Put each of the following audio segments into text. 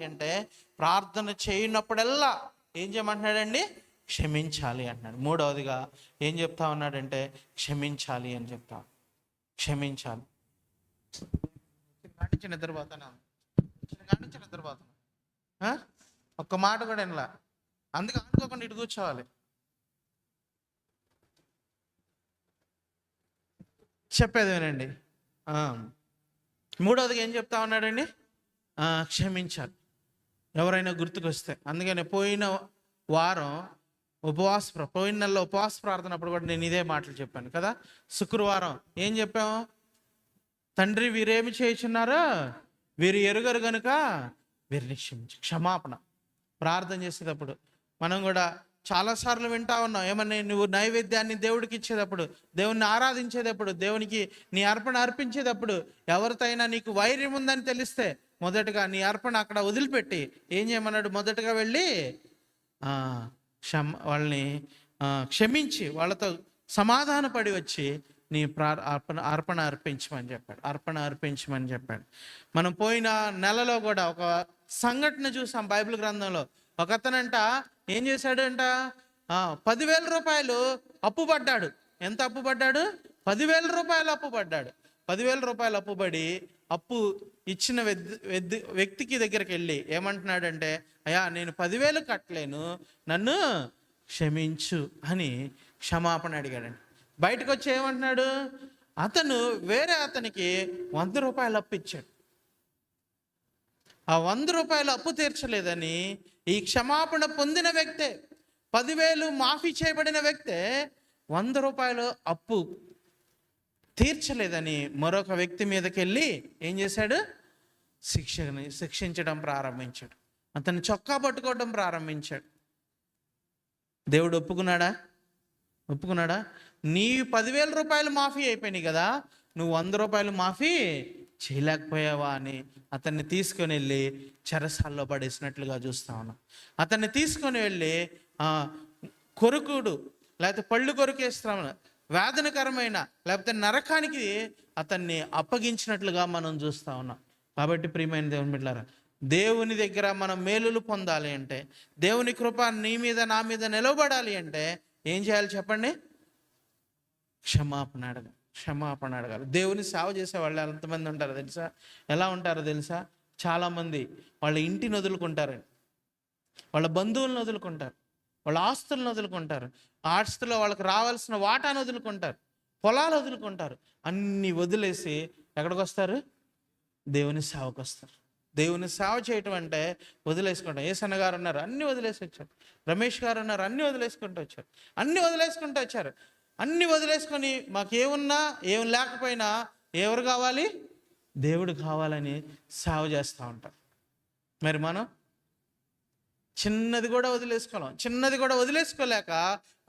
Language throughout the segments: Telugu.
అంటే ప్రార్థన చేయనప్పుడల్లా ఏం చేయమంటున్నాడండి? క్షమించాలి అంటున్నాడు. మూడవదిగా ఏం చెప్తా ఉన్నాడంటే క్షమించాలి అని చెప్తా. క్షమించాలి. నిద్రపోతాను ఒక్క మాట కూడా వినలా, అందుకే అనుకోకుండా ఇటు కూర్చోవాలి. చెప్పేది వినండి. మూడవదిగా ఏం చెప్తా ఉన్నాడండి? క్షమించాలి. ఎవరైనా గుర్తుకొస్తే. అందుకని పోయిన నెలలో ఉపవాస ప్రార్థన అప్పుడు కూడా నేను ఇదే మాటలు చెప్పాను కదా. శుక్రవారం ఏం చెప్పాము? తండ్రి వీరేమి చేయుచున్నారో వీరు ఎరుగరు గనుక వీరిని క్షమించు. క్షమాపణ ప్రార్థన చేసేటప్పుడు మనం కూడా చాలాసార్లు వింటా ఉన్నాం. ఏమన్నా నువ్వు నైవేద్యాన్ని దేవుడికి ఇచ్చేటప్పుడు, దేవుణ్ణి ఆరాధించేటప్పుడు, దేవునికి నీ అర్పణ అర్పించేటప్పుడు ఎవరితోనైనా నీకు వైర్యం ఉందని తెలిస్తే మొదటగా నీ అర్పణ అక్కడ వదిలిపెట్టి ఏం చేయమన్నాడు? మొదటగా వెళ్ళి వాళ్ళని క్షమించి వాళ్ళతో సమాధానపడి వచ్చి నీ అర్పణ అర్పించమని చెప్పాడు. అర్పణ అర్పించమని చెప్పాడు. మనం పోయిన నెలలో కూడా ఒక సంఘటన చూసాం బైబిల్ గ్రంథంలో. ఒక అతనంట ఏం చేశాడు అంట? 10,000 రూపాయలు అప్పు పడ్డాడు. ఎంత అప్పు పడ్డాడు? 10,000 రూపాయలు అప్పు పడ్డాడు. 10,000 రూపాయలు అప్పుబడి అప్పు ఇచ్చిన వ్యక్తికి దగ్గరికి వెళ్ళి ఏమంటున్నాడంటే, అయ్యా నేను 10,000 కట్టలేను, నన్ను క్షమించు అని క్షమాపణ అడిగాడండి. బయటకు వచ్చి ఏమంటున్నాడు? అతను వేరే అతనికి 100 రూపాయలు అప్పు ఇచ్చాడు. ఆ 100 రూపాయలు అప్పు తీర్చలేదని ఈ క్షమాపణ పొందిన వ్యక్తే, 10,000 మాఫీ చేయబడిన వ్యక్తే 100 రూపాయలు అప్పు తీర్చలేదని మరొక వ్యక్తి మీదకి వెళ్ళి ఏం చేశాడు? శిక్షించడం ప్రారంభించాడు. అతన్ని చొక్కా పట్టుకోవడం ప్రారంభించాడు. దేవుడు ఒప్పుకున్నాడా? నీ 10,000 రూపాయలు మాఫీ అయిపోయినాయి కదా, నువ్వు 100 రూపాయలు మాఫీ చేయలేకపోయావా అని అతన్ని తీసుకొని వెళ్ళి చెరసాల్లో పడేసినట్లుగా చూస్తా ఉన్నాం. అతన్ని తీసుకొని వెళ్ళి కొరుకుడు లేకపోతే పళ్ళు కొరికేస్తామని వేదనకరమైన లేకపోతే నరకానికి అతన్ని అప్పగించినట్లుగా మనం చూస్తూ ఉన్నాం. కాబట్టి ప్రియమైన దేవుని బిడ్డలారా, దేవుని దగ్గర మనం మేలులు పొందాలి అంటే, దేవుని కృప నీ మీద నా మీద నిలబడాలి అంటే ఏం చేయాలి చెప్పండి? క్షమాపణ అడగాలి. దేవుని సేవ చేసే వాళ్ళు ఎంతమంది ఉంటారో తెలుసా? ఎలా ఉంటారో తెలుసా? చాలామంది వాళ్ళ ఇంటిని వదులుకుంటారండి, వాళ్ళ బంధువులను వదులుకుంటారు, వాళ్ళ ఆస్తులను వదులుకుంటారు, ఆస్తులో వాళ్ళకి రావాల్సిన వాటాను వదులుకుంటారు, పొలాలు వదులుకుంటారు. అన్నీ వదిలేసి ఎక్కడికి వస్తారు? దేవుని సేవకు వస్తారు. దేవుని సేవ చేయటం అంటే వదిలేసుకుంటాం. ఏసన్న గారు ఉన్నారు, అన్నీ వదిలేసి వచ్చారు. రమేష్ గారు ఉన్నారు, అన్నీ వదిలేసుకుంటూ వచ్చారు. అన్నీ వదిలేసుకొని మాకేమున్నా ఏం లేకపోయినా ఎవరు కావాలి? దేవుడు కావాలని సేవ చేస్తూ ఉంటారు. మరి మనం చిన్నది కూడా వదిలేసుకోలేక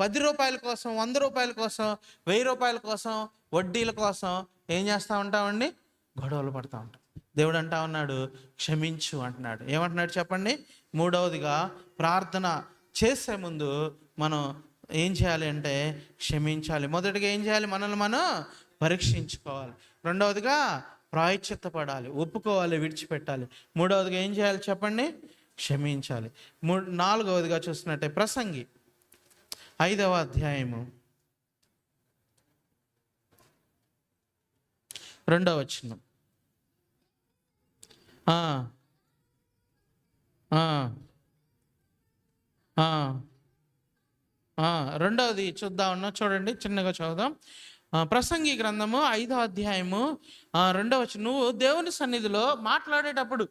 10 రూపాయల కోసం, 100 రూపాయల కోసం, 1000 రూపాయల కోసం, వడ్డీల కోసం ఏం చేస్తూ ఉంటామండి? గొడవలు పడుతూ ఉంటాం. దేవుడు అంటా ఉన్నాడు క్షమించు అంటున్నాడు. ఏమంటున్నాడు చెప్పండి? మూడవదిగా ప్రార్థన చేసే ముందు మనం ఏం చేయాలి అంటే క్షమించాలి. మొదటిగా ఏం చేయాలి? మనల్ని మనం పరీక్షించుకోవాలి. రెండవదిగా ప్రాయశ్చిత్తపడాలి, ఒప్పుకోవాలి, విడిచిపెట్టాలి. మూడవదిగా ఏం చేయాలి చెప్పండి? క్షమించాలి. నాలుగవదిగా చూసినట్టే ప్రసంగి 5వ అధ్యాయము 2వ వచనం. రెండవది చూడండి, చిన్నగా చదువుదాం. ప్రసంగి గ్రంథము 5వ అధ్యాయము 2వ వచనం. నువ్వు దేవుని సన్నిధిలో మాట్లాడేటప్పుడు,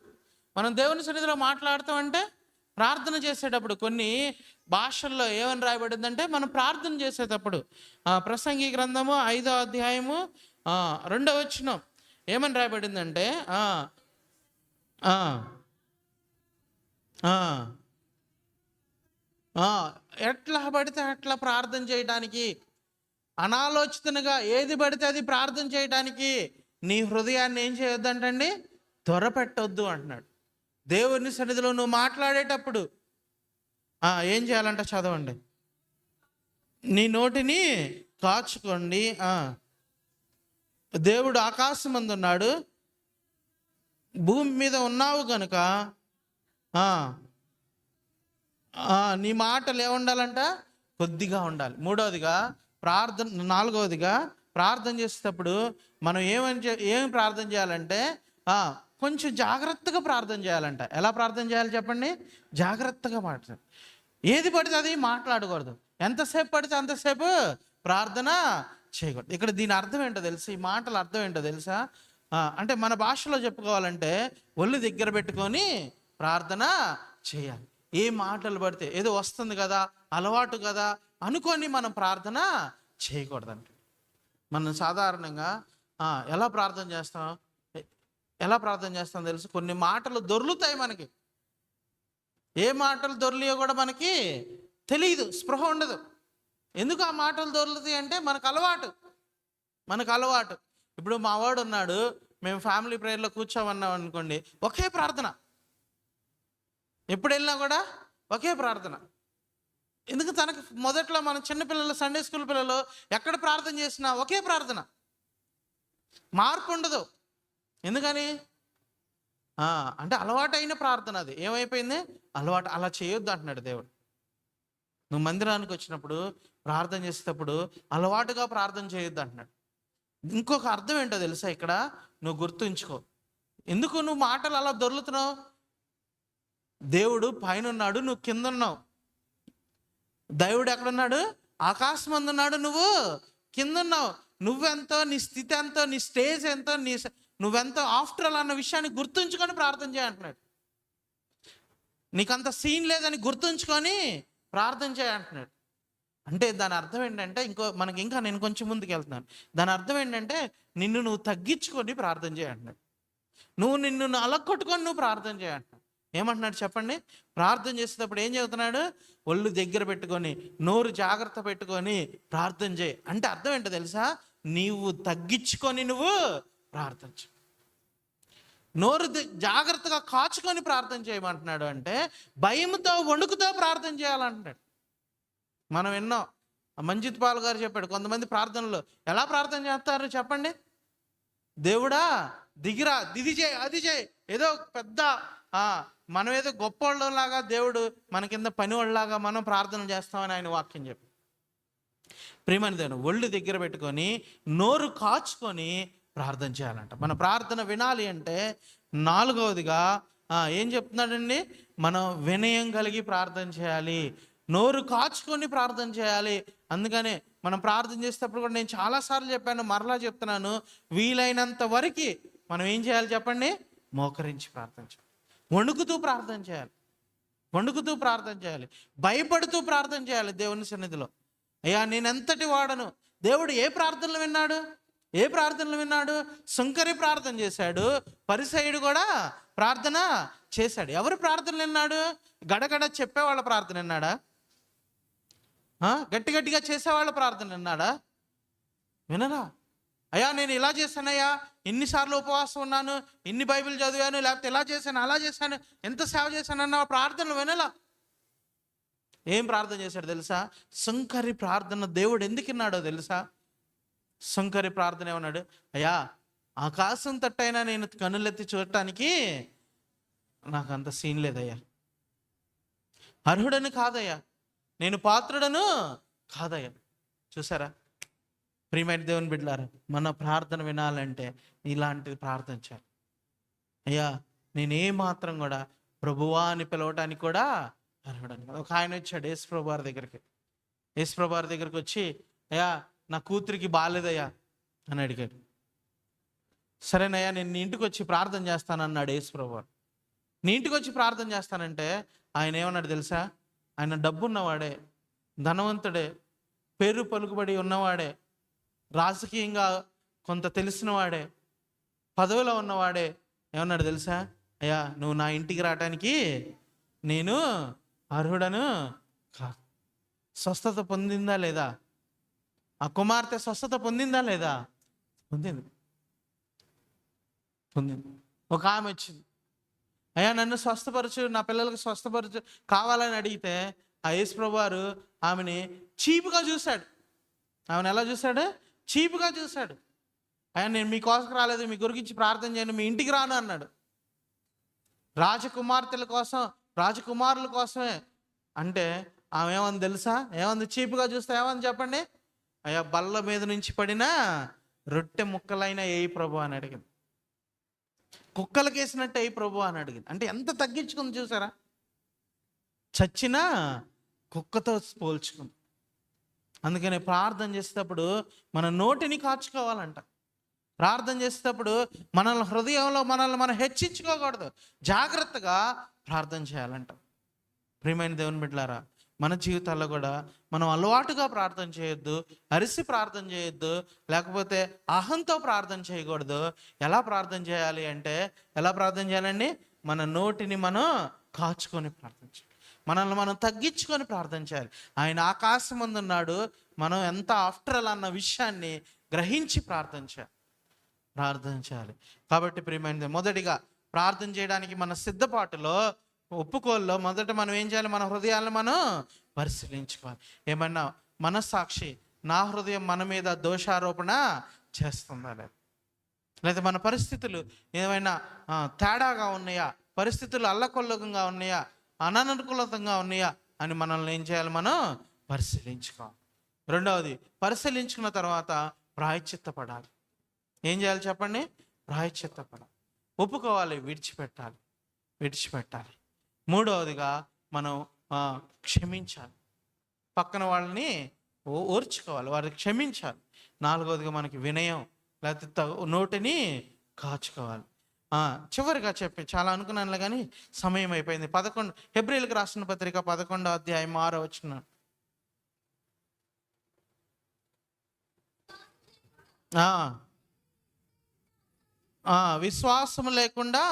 మనం దేవుని సన్నిధిలో మాట్లాడతామంటే ప్రార్థన చేసేటప్పుడు కొన్ని భాషల్లో ఏమని రాయబడిందంటే మనం ప్రార్థన చేసేటప్పుడు ప్రసంగి గ్రంథము 5వ అధ్యాయము 2వ వచనం ఏమని రాయబడిందంటే ఎట్లా పడితే అట్లా ప్రార్థన చేయడానికి, అనాలోచితంగా ఏది పడితే అది ప్రార్థన చేయడానికి నీ హృదయాన్ని ఏం చేయొద్దంటండి? త్వరపెట్టొద్దు అంటున్నాడు. దేవుని సన్నిధిలో నువ్వు మాట్లాడేటప్పుడు ఏం చేయాలంట? చదవండి. నీ నోటిని కాచుకోండి. దేవుడు ఆకాశమందు ఉన్నాడు, భూమి మీద ఉన్నావు కనుక ఆ, నీ మాటలు ఏముండాలంట? కొద్దిగా ఉండాలి. మూడవదిగా ప్రార్థన, నాలుగవదిగా ప్రార్థన చేసేటప్పుడు మనం ఏం ప్రార్థన చేయాలంటే కొంచెం జాగ్రత్తగా ప్రార్థన చేయాలంట. ఎలా ప్రార్థన చేయాలి చెప్పండి? జాగ్రత్తగా మాట్లాడు. ఏది పడితే అది మాట్లాడకూడదు. ఎంతసేపు పడితే అంతసేపు ప్రార్థన చేయకూడదు. ఇక్కడ దీని అర్థం ఏంటో తెలుసా? ఈ మాటల అర్థం ఏంటో తెలుసా? అంటే మన భాషలో చెప్పుకోవాలంటే ఒళ్ళు దగ్గర పెట్టుకొని ప్రార్థన చేయాలి. ఏ మాటలు పడితే ఏదో వస్తుంది కదా, అలవాటు కదా అనుకొని మనం ప్రార్థన చేయకూడదంట. మనం సాధారణంగా ఎలా ప్రార్థన చేస్తాం తెలుసు? కొన్ని మాటలు దొర్లుతాయి మనకి. ఏ మాటలు దొర్లియో కూడా మనకి తెలియదు, స్పృహ ఉండదు. ఎందుకు ఆ మాటలు దొర్లుతాయి అంటే మనకు అలవాటు. ఇప్పుడు మా వాడు ఉన్నాడు, మేము ఫ్యామిలీ ప్రేయర్లో కూర్చోమన్నాం అనుకోండి, ఒకే ప్రార్థన. ఎప్పుడు వెళ్ళినా కూడా ఒకే ప్రార్థన. ఎందుకు? తనకు మొదట్లో మన చిన్నపిల్లలు, సండే స్కూల్ పిల్లలు ఎక్కడ ప్రార్థన చేసినా ఒకే ప్రార్థన, మార్పు ఉండదు. ఎందుకని? అంటే అలవాటైన ప్రార్థన. అది ఏమైపోయింది? అలవాటు. అలా చేయొద్దు అంటున్నాడు దేవుడు. నువ్వు మందిరానికి వచ్చినప్పుడు ప్రార్థన చేసేటప్పుడు అలవాటుగా ప్రార్థన చేయొద్దు అంటున్నాడు. ఇంకొక అర్థం ఏంటో తెలుసా? ఇక్కడ నువ్వు గుర్తుంచుకో. ఎందుకు నువ్వు మాటలు అలా దొర్లుతున్నావు? దేవుడు పైన ఉన్నాడు, నువ్వు కింద ఉన్నావు. దేవుడు ఎక్కడున్నాడు? ఆకాశం అందున్నాడు, నువ్వు కింద ఉన్నావు. నువ్వెంతో, నీ స్థితి ఎంతో, నీ స్టేజ్ ఎంతో, నువ్వెంతో ఆఫ్టర్ ఆల్ అన్న విషయాన్ని గుర్తుంచుకొని ప్రార్థన చేయంటున్నాడు. నీకంత సీన్ లేదని గుర్తుంచుకొని ప్రార్థన చేయంటున్నాడు. అంటే దాని అర్థం ఏంటంటే, నేను కొంచెం ముందుకు వెళ్తున్నాను. దాని అర్థం ఏంటంటే నువ్వు తగ్గించుకొని ప్రార్థన చేయంటున్నాడు. నిన్ను అలక్కొట్టుకొని నువ్వు ప్రార్థన చేయంటున్నాడు. ఏమంటున్నాడు చెప్పండి? ప్రార్థన చేసేటప్పుడు ఏం చెబుతున్నాడు? ఒళ్ళు దగ్గర పెట్టుకొని, నోరు జాగ్రత్త పెట్టుకొని ప్రార్థన చేయి అంటే అర్థం ఏంటో తెలుసా? నీవు తగ్గించుకొని నువ్వు ప్రార్థన చేయి. నోరు జాగ్రత్తగా కాచుకొని ప్రార్థన చేయమంటున్నాడు. అంటే భయంతో, వణుకుతో ప్రార్థన చేయాలంటున్నాడు. మనం ఎన్నో, మంజిత్ పాల్ గారు చెప్పాడు, కొంతమంది ప్రార్థనలో ఎలా ప్రార్థన చేస్తారు చెప్పండి? దేవుడా దిగిరా, దిది చేయి, అది చేయి, ఏదో పెద్ద మనం ఏదో గొప్పవాళ్ళలాగా, దేవుడు మన కింద పని వాళ్ళలాగా మనం ప్రార్థన చేస్తామని ఆయన వాక్యం చెప్పి. ప్రియమైన దేవుడు, ఒళ్ళు దగ్గర పెట్టుకొని నోరు కాచుకొని ప్రార్థన చేయాలంట. మన ప్రార్థన వినాలి అంటే నాలుగవదిగా ఏం చెప్తున్నాడండి? మనం వినయం కలిగి ప్రార్థన చేయాలి, నోరు కాచుకొని ప్రార్థన చేయాలి. అందుకనే మనం ప్రార్థన చేసేటప్పుడు కూడా నేను చాలాసార్లు చెప్పాను, మరలా చెప్తున్నాను, వీలైనంత వరకు మనం ఏం చేయాలి చెప్పండి? మోకరించి ప్రార్థన చేయాలి, వణుకుతూ ప్రార్థన చేయాలి, భయపడుతూ ప్రార్థన చేయాలి దేవుని సన్నిధిలో. అయ్యా నేనెంతటి వాడను. దేవుడు ఏ ప్రార్థనలు విన్నాడు? సుంకరి ప్రార్థన చేశాడు, పరిసయ్యుడు కూడా ప్రార్థన చేశాడు. ఎవరు ప్రార్థనలు విన్నాడు? గడగడ చెప్పేవాళ్ళ ప్రార్థన విన్నాడా? గట్టిగా చేసేవాళ్ళ ప్రార్థన విన్నాడా? వినరా? అయ్యా నేను ఇలా చేశానయ్యా, ఎన్నిసార్లు ఉపవాసం ఉన్నాను, ఎన్ని బైబిల్ చదివాను, లేకపోతే ఇలా చేశాను, అలా చేశాను, ఎంత సేవ చేశాను అన్న ప్రార్థనలు వినలా. ఏం ప్రార్థన చేశాడు తెలుసా? సుంకరి ప్రార్థన దేవుడు ఎందుకు విన్నాడో తెలుసా? సుంకరి ప్రార్థన ఏమన్నాడు? అయ్యా ఆకాశం తట్టైనా నేను కన్నులెత్తి చూడటానికి నాకు అంత సీన్ లేదయ్యా, అర్హుడని కాదయ్యా, నేను పాత్రుడను కాదయ్యా. చూసారా ప్రియమైన దేవుని బిడ్డలారా, మన ప్రార్థన వినాలంటే ఇలాంటిది ప్రార్థన చేయాలి. అయ్యా నేనే మాత్రం కూడా ప్రభువా అని పిలవటానికి కూడా అర్హుడని. ఒక ఆయన వచ్చాడు యేసుప్రభు వారి దగ్గరికి వచ్చి, అయ్యా నా కూతురికి బాగాలేదయ్యా అని అడిగాడు. సరేనయ్యా నేను నీ ఇంటికి వచ్చి ప్రార్థన చేస్తానన్నాడు యేసుప్రభు వారు. నీ ఇంటికి వచ్చి ప్రార్థన చేస్తానంటే ఆయన ఏమన్నాడు తెలుసా? ఆయన డబ్బున్నవాడే, ధనవంతుడే, పేరు పలుకుబడి ఉన్నవాడే, రాజకీయంగా కొంత తెలిసిన వాడే, పదవిలో ఉన్నవాడే ఏమన్నాడు తెలుసా? అయ్యా నువ్వు నా ఇంటికి రావటానికి నేను అర్హుడను కాదు. స్వస్థత పొందిందా లేదా? ఆ కుమార్తె స్వస్థత పొందిందా లేదా? పొందింది. ఒక ఆమె వచ్చింది, అయ్యా నన్ను స్వస్థపరచు, నా పిల్లలకు స్వస్థపరచు కావాలని అడిగితే ఆ యేసుప్రభు వారు ఆమెని చీపుగా చూశాడు. ఆమెను ఎలా చూశాడు? చీపుగా చూశాడు. అయ్యా నేను మీకోసం రాలేదు, మీ గురించి ప్రార్థన చేయను, మీ ఇంటికి రాను అన్నాడు. రాజకుమార్తెల కోసం రాజకుమారుల కోసమే అంటే ఆమె ఏమంది తెలుసా? ఏమంది? చీపుగా చూస్తే ఏమంది చెప్పండి? అయ్యా, బల్ల మీద నుంచి పడిన రొట్టె ముక్కలైనా ఏయి ప్రభు అని అడిగింది. కుక్కలకి వేసినట్టు అయ్యి ప్రభు అని అడిగింది. అంటే ఎంత తగ్గించుకుంది చూసారా? చచ్చినా కుక్కతో పోల్చుకుంది. అందుకని ప్రార్థన చేసేటప్పుడు మన నోటిని కాచుకోవాలంట. ప్రార్థన చేసేటప్పుడు మనల్ని హృదయంలో మనల్ని మనం హెచ్చించుకోకూడదు, జాగ్రత్తగా ప్రార్థన చేయాలంట. ప్రియమైన దేవుని బిడ్డలారా, మన జీవితాల్లో కూడా మనం అలవాటుగా ప్రార్థన చేయొద్దు, అరిసి ప్రార్థన చేయొద్దు, లేకపోతే అహంతో ప్రార్థన చేయకూడదు. ఎలా ప్రార్థన చేయాలి అంటే, ఎలా ప్రార్థన చేయాలండి? మన నోటిని మనం కాచుకొని ప్రార్థన చేయాలి, మనల్ని మనం తగ్గించుకొని ప్రార్థన చేయాలి. ఆయన ఆకాశం ముందు ఉన్నాడు, మనం ఎంత ఆఫ్టర్ ఆల్ అన్న విషయాన్ని గ్రహించి ప్రార్థన చేయాలి. కాబట్టి ప్రియమైనది, మొదటిగా ప్రార్థన చేయడానికి మన సిద్ధపాటులో, ఒప్పుకోల్లో మొదట మనం ఏం చేయాలి? మన హృదయాలను మనం పరిశీలించుకోవాలి. ఏమన్నా మనస్సాక్షి, నా హృదయం మన మీద దోషారోపణ చేస్తుందా లేదా మన పరిస్థితులు ఏమైనా తేడాగా ఉన్నాయా, పరిస్థితులు అల్లకొల్లకంగా ఉన్నాయా, అననుకూలంగా ఉన్నాయా అని మనల్ని ఏం చేయాలి? మనం పరిశీలించుకోవాలి. రెండవది, పరిశీలించుకున్న తర్వాత ప్రాయశ్చిత్తపడాలి. ఏం చేయాలి చెప్పండి? ప్రాయశ్చిత్తపడాలి, ఒప్పుకోవాలి, విడిచిపెట్టాలి. మూడవదిగా మనం క్షమించాలి, పక్కన వాళ్ళని ఓర్చుకోవాలి, వారికి క్షమించాలి. నాలుగవదిగా మనకి వినయం, లేకపోతే నోటిని కాచుకోవాలి. చివరిగా చాలా అనుకున్నానులే కానీ సమయం అయిపోయింది. 11 హెబ్రీయులకు రాసిన పత్రిక 11వ అధ్యాయం 6వ వచనం. విశ్వాసం లేకుండా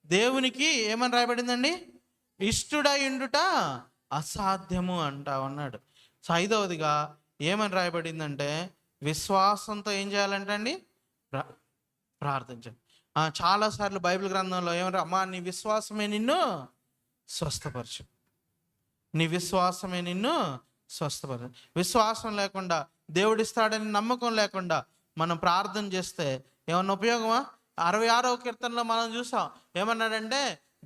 దేవునికి ఏమని రాయబడిందండి? ఇష్టుడయుండుట అసాధ్యము అంటా ఉన్నాడు. సో 5వదిగా ఏమని రాయబడిందంటే, విశ్వాసంతో ఏం చేయాలంటే అండి? ప్రార్థించండి. చాలాసార్లు బైబిల్ గ్రంథంలో ఏమన్నా, అమ్మా నీ విశ్వాసమే నిన్ను స్వస్థపరచు, నీ విశ్వాసమే నిన్ను స్వస్థపరచు. విశ్వాసం లేకుండా, దేవుడిస్తాడని నమ్మకం లేకుండా మనం ప్రార్థన చేస్తే ఏమన్నా ఉపయోగమా? 66వ కీర్తనలో మనం చూసాం, ఏమన్నాడంటే,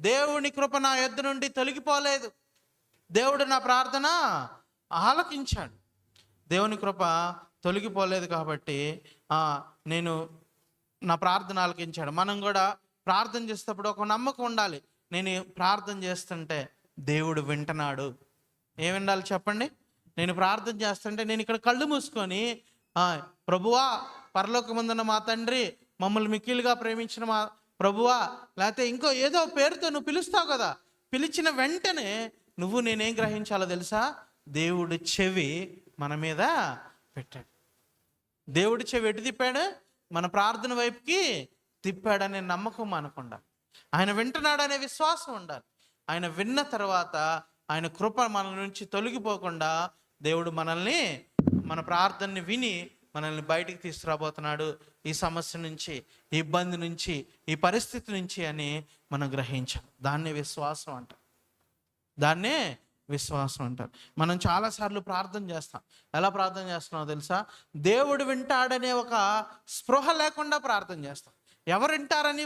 దేవుని కృప నా యొద్ద నుండి తొలగిపోలేదు, దేవుడు నా ప్రార్థన ఆలకించాడు. దేవుని కృప తొలగిపోలేదు కాబట్టి నేను నా ప్రార్థన ఆలకించాడు. మనం కూడా ప్రార్థన చేసేటప్పుడు ఒక నమ్మకం ఉండాలి, నేను ప్రార్థన చేస్తుంటే దేవుడు వింటున్నాడు. ఏం వినాలి చెప్పండి? నేను ప్రార్థన చేస్తుంటే నేను ఇక్కడ కళ్ళు మూసుకొని, ప్రభువా పరలోకమందున్న మా తండ్రి, మమ్మల్ని మిక్కిలుగా ప్రేమించిన మా ప్రభువా, లేకపోతే ఇంకో ఏదో పేరుతో నువ్వు పిలుస్తావు కదా, పిలిచిన వెంటనే నేనేం గ్రహించాలో తెలుసా? దేవుడి చెవి మన మీద పెట్టాడు. దేవుడి చెవి ఎటు తిప్పాడు? మన ప్రార్థన వైపుకి తిప్పాడనే నమ్మకం మనకు ఉండాలి. ఆయన వింటున్నాడనే విశ్వాసం ఉండాలి. ఆయన విన్న తర్వాత ఆయన కృప మన నుంచి తొలగిపోకుండా దేవుడు మనల్ని, మన ప్రార్థనని విని మనల్ని బయటికి తీసుకురాబోతున్నాడు, ఈ సమస్య నుంచి, ఈ ఇబ్బంది నుంచి, ఈ పరిస్థితి నుంచి అని మనం గ్రహించాం. దాన్నే విశ్వాసం అంటారు. మనం చాలాసార్లు ప్రార్థన చేస్తాం. ఎలా ప్రార్థన చేస్తున్నామో తెలుసా? దేవుడు వింటాడనే ఒక స్పృహ లేకుండా ప్రార్థన చేస్తాం. ఎవరు వింటారని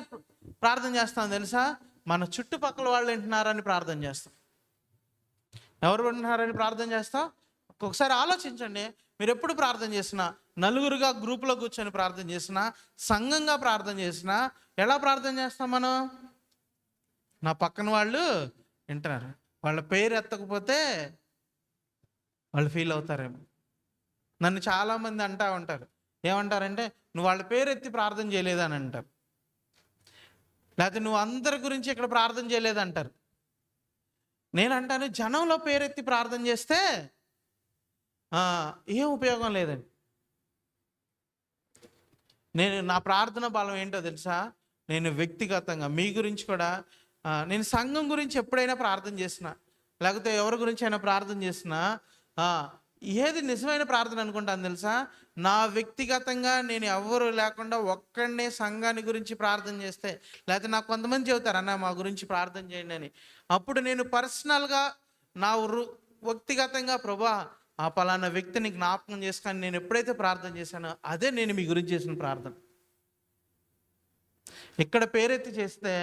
ప్రార్థన చేస్తాం తెలుసా? మన చుట్టుపక్కల వాళ్ళు వింటున్నారని ప్రార్థన చేస్తాం. ఎవరు వింటున్నారని ప్రార్థన చేస్తాం? ఒక్కొక్కసారి ఆలోచించండి. మీరు ఎప్పుడు ప్రార్థన చేసినా, నలుగురుగా గ్రూపులో కూర్చొని ప్రార్థన చేసినా, సంఘంగా ప్రార్థన చేసినా, ఎలా ప్రార్థన చేస్తాం మనం? నా పక్కన వాళ్ళు వింటున్నారు, వాళ్ళ పేరు ఎత్తకపోతే వాళ్ళు ఫీల్ అవుతారేమో. నన్ను చాలామంది అంటూ ఉంటారు, ఏమంటారంటే, నువ్వు వాళ్ళ పేరు ఎత్తి ప్రార్థన చేయలేదని అంటారు, లేకపోతే నువ్వు అందరి గురించి ఇక్కడ ప్రార్థన చేయలేదంటారు. నేనంటాను, జనంలో పేరెత్తి ప్రార్థన చేస్తే ఏం ఉపయోగం లేదండి. నా ప్రార్థన బలం ఏంటో తెలుసా? నేను వ్యక్తిగతంగా మీ గురించి కూడా, నేను సంఘం గురించి ఎప్పుడైనా ప్రార్థన చేసినా, లేకపోతే ఎవరి గురించి అయినా ప్రార్థన చేసినా, ఏది నిజమైన ప్రార్థన అనుకుంటాను తెలుసా? నా వ్యక్తిగతంగా నేను ఎవరు లేకుండా ఒక్కడనే సంఘాన్ని గురించి ప్రార్థన చేస్తే, లేకపోతే నాకు కొంతమంది చెబుతారు, అన్న మా గురించి ప్రార్థన చేయండి అని. అప్పుడు నేను పర్సనల్గా నా వ్యక్తిగతంగా, ప్రభా ఆ పలానా వ్యక్తిని జ్ఞాపకం చేసుకొని నేను ఎప్పుడైతే ప్రార్థన చేశానో అదే నేను మీ గురించి చేసిన ప్రార్థన. ఇక్కడ పేరెత్తి చేస్తే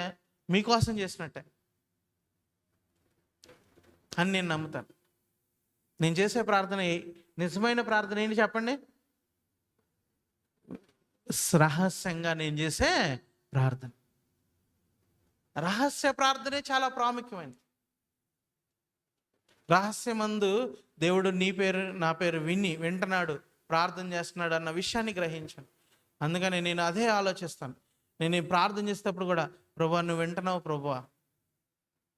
మీకోసం చేసినట్టే. అని నేను నమ్ముతాను. నేను చేసే ప్రార్థన నిజమైన ప్రార్థన ఏంటి చెప్పండి? రహస్యంగా నేను చేసే ప్రార్థన. రహస్య ప్రార్థనే చాలా ప్రాముఖ్యమైనది. రహస్యమందు దేవుడు నీ పేరు నా పేరు వింటున్నాడు, ప్రార్థన చేస్తున్నాడు అన్న విషయాన్ని గ్రహించాను. అందుకని నేను అదే ఆలోచిస్తాను. నేను ప్రార్థన చేసేటప్పుడు కూడా, ప్రభువా నువ్వు వింటున్నావు, ప్రభువా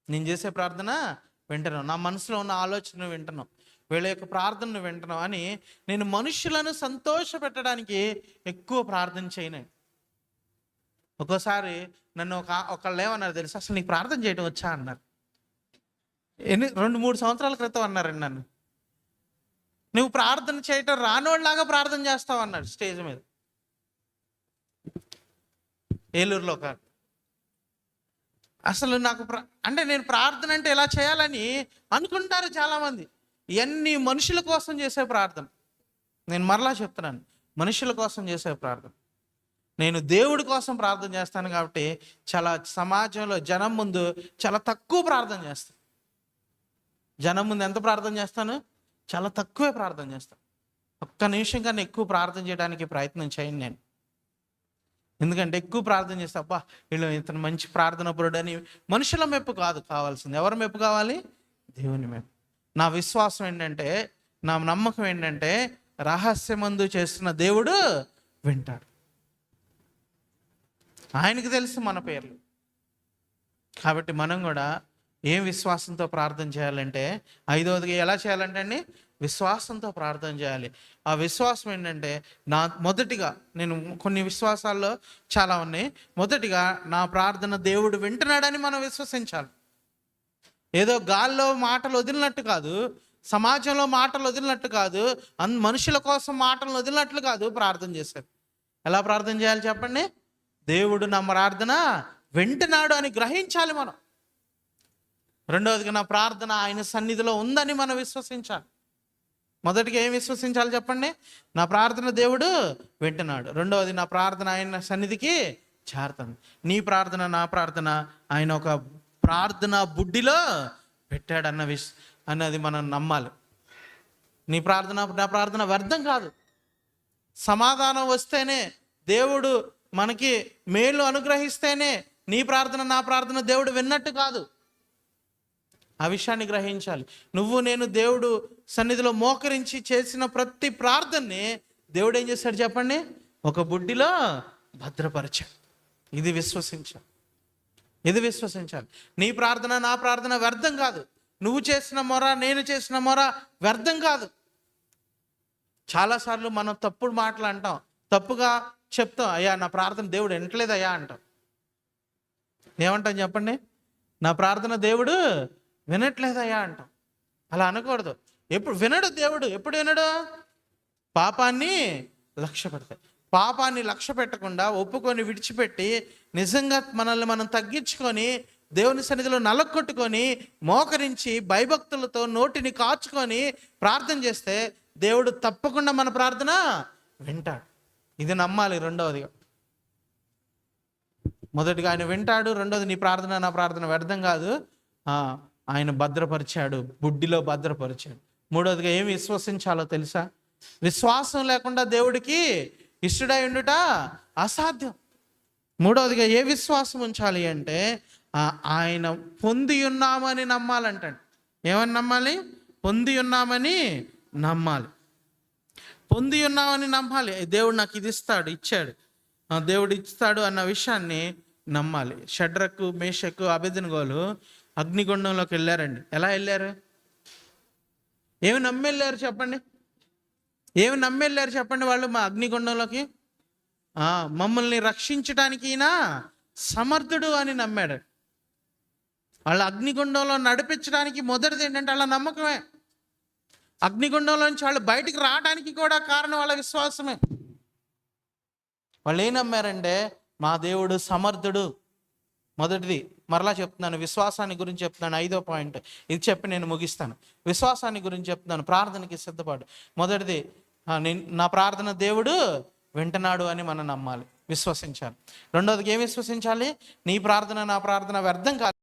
నేను చేసే ప్రార్థన వింటున్నావు, నా మనసులో ఉన్న ఆలోచన వింటున్నావు, వీళ్ళ యొక్క ప్రార్థనను వింటున్నావు అని నేను మనుషులను సంతోష పెట్టడానికి ఎక్కువ ప్రార్థన చేయను. ఒక్కోసారి నన్ను ఒకళ్ళు ఏమన్నారు తెలుసు, అసలు నీకు ప్రార్థన చేయడం వచ్చా అన్నారు. 2-3 సంవత్సరాల క్రితం అన్నారండి నన్ను. నువ్వు ప్రార్థన చేయటం రానోళ్ళలాగా ప్రార్థన చేస్తావు అన్నాడు స్టేజ్ మీద, ఏలూరులో కాదు. అసలు నాకు అంటే నేను ప్రార్థన అంటే ఎలా చేయాలని అనుకుంటారు చాలామంది. ఇవన్నీ మనుషుల కోసం చేసే ప్రార్థన. నేను మరలా చెప్తున్నాను, మనుషుల కోసం చేసే ప్రార్థన. నేను దేవుడి కోసం ప్రార్థన చేస్తాను కాబట్టి చాలా సమాజంలో జనం ముందు చాలా తక్కువ ప్రార్థన చేస్తాను. జనం ముందు ఎంత ప్రార్థన చేస్తాను? చాలా తక్కువే ప్రార్థన చేస్తాను. ఒక్క నిమిషం కన్నా ఎక్కువ ప్రార్థన చేయడానికి ప్రయత్నం చేయను నేను. ఎందుకంటే ఎక్కువ ప్రార్థన చేస్తే అబ్బా వీళ్ళు ఇతను మంచి ప్రార్థన పరుడని మనుషుల మెప్పు కాదు కావాల్సింది. ఎవరి మెప్పు కావాలి? దేవుని మెప్పు. నా విశ్వాసం ఏంటంటే, నా నమ్మకం ఏంటంటే, రహస్యమందు చేస్తున్న దేవుడు వింటాడు. ఆయనకు తెలుసు మన పేర్లు. కాబట్టి మనం కూడా ఏం విశ్వాసంతో ప్రార్థన చేయాలంటే, 5వదిగా ఎలా చేయాలంటే అండి, విశ్వాసంతో ప్రార్థన చేయాలి. ఆ విశ్వాసం ఏంటంటే, మొదటిగా నేను కొన్ని విశ్వాసాల్లో చాలా ఉన్నాయి. మొదటిగా నా ప్రార్థన దేవుడు వింటున్నాడని మనం విశ్వసించాలి. ఏదో గాల్లో మాటలు వదిలినట్టు కాదు, సమాజంలో మాటలు వదిలినట్టు కాదు, మనుషుల కోసం మాటలు వదిలినట్లు కాదు ప్రార్థన చేశారు. ఎలా ప్రార్థన చేయాలి చెప్పండి? దేవుడు నా ప్రార్థన వింటున్నాడు అని గ్రహించాలి మనం. రెండవదిగా నా ప్రార్థన ఆయన సన్నిధిలో ఉందని మనం విశ్వసించాలి. మొదటిగా ఏం విశ్వసించాలి చెప్పండి? నా ప్రార్థన దేవుడు వింటున్నాడు. రెండవది నా ప్రార్థన ఆయన సన్నిధికి చేరుతుంది. నీ ప్రార్థన నా ప్రార్థన ఆయన ఒక ప్రార్థన బుడ్డిలో పెట్టాడన్న అన్నది మనం నమ్మాలి. నీ ప్రార్థన నా ప్రార్థన వ్యర్థం కాదు. సమాధానం వస్తేనే, దేవుడు మనకి మేలు అనుగ్రహిస్తేనే నీ ప్రార్థన నా ప్రార్థన దేవుడు విన్నట్టు కాదు. ఆ విషయాన్ని గ్రహించాలి. నువ్వు నేను దేవుడు సన్నిధిలో మోకరించి చేసిన ప్రతి ప్రార్థనని దేవుడు ఏం చేశాడు చెప్పండి? ఒక బుడ్డిలో భద్రపరిచాడు. ఇది విశ్వసించాలి. ఇది విశ్వసించాలి. నీ ప్రార్థన నా ప్రార్థన వ్యర్థం కాదు. నువ్వు చేసిన మొర, నేను చేసిన మొర వ్యర్థం కాదు. చాలాసార్లు మనం తప్పుడు మాటలు అంటాం, తప్పుగా చెప్తాం. అయ్యా నా ప్రార్థన దేవుడు వినట్లేదయ్యా అంటాం. ఏమంటాం చెప్పండి? నా ప్రార్థన దేవుడు వినట్లేదయ్యా అంటాం. అలా అనకూడదు. ఎప్పుడు వినడు దేవుడు? ఎప్పుడు వినడు? పాపాన్ని లక్ష్య పెడతాయి. పాపాన్ని లక్ష్య పెట్టకుండా ఒప్పుకొని విడిచిపెట్టి నిజంగా మనల్ని మనం తగ్గించుకొని దేవుని సన్నిధిలో నలకొట్టుకొని మోకరించి భయభక్తులతో నోటిని కాచుకొని ప్రార్థన చేస్తే దేవుడు తప్పకుండా మన ప్రార్థన వింటాడు. ఇది నమ్మాలి. రెండవదిగా, మొదటిగా ఆయన వింటాడు. రెండవది నీ ప్రార్థన నా ప్రార్థన వ్యర్థం కాదు, ఆయన భద్రపరిచాడు, బుడ్డిలో భద్రపరిచాడు. మూడవదిగా ఏమి విశ్వసించాలో తెలుసా? విశ్వాసం లేకుండా దేవుడికి ఇష్టడై ఉండుట అసాధ్యం. మూడవదిగా ఏ విశ్వాసం ఉంచాలి అంటే, ఆయన పొంది ఉన్నామని నమ్మాలంటాడు. ఏమని నమ్మాలి? పొంది ఉన్నామని నమ్మాలి. పొంది ఉన్నామని నమ్మాలి. దేవుడు నాకు ఇది ఇచ్చాడు, దేవుడు ఇస్తాడు అన్న విషయాన్ని నమ్మాలి. షడ్రకు, మేషకు, అబేద్నెగోలు అగ్నిగుండంలోకి వెళ్ళారండి. ఎలా వెళ్ళారు? ఏమి నమ్మి వెళ్ళారు చెప్పండి? ఏమి నమ్మి వెళ్ళారు చెప్పండి వాళ్ళు మా అగ్నిగుండంలోకి? మమ్మల్ని రక్షించడానికి ఈయన సమర్థుడు అని నమ్మాడు. వాళ్ళ అగ్నిగుండంలో నడిపించడానికి మొదటిది ఏంటంటే వాళ్ళ నమ్మకమే. అగ్నిగుండంలో నుంచి వాళ్ళు బయటికి రావడానికి కూడా కారణం వాళ్ళ విశ్వాసమే. వాళ్ళు ఏం నమ్మారంటే, మా దేవుడు సమర్థుడు. మొదటిది మరలా చెప్తున్నాను, విశ్వాసాన్ని గురించి చెప్తున్నాను. 5వ పాయింట్ ఇది చెప్పి నేను ముగిస్తాను. విశ్వాసాన్ని గురించి చెప్తున్నాను, ప్రార్థనకి సిద్ధపాటు. మొదటిది, నా ప్రార్థన దేవుడు వింటున్నాడు అని మనం నమ్మాలి, విశ్వసించాలి. రెండవదికి ఏం విశ్వసించాలి? నీ ప్రార్థన నా ప్రార్థన వ్యర్థం కాదు.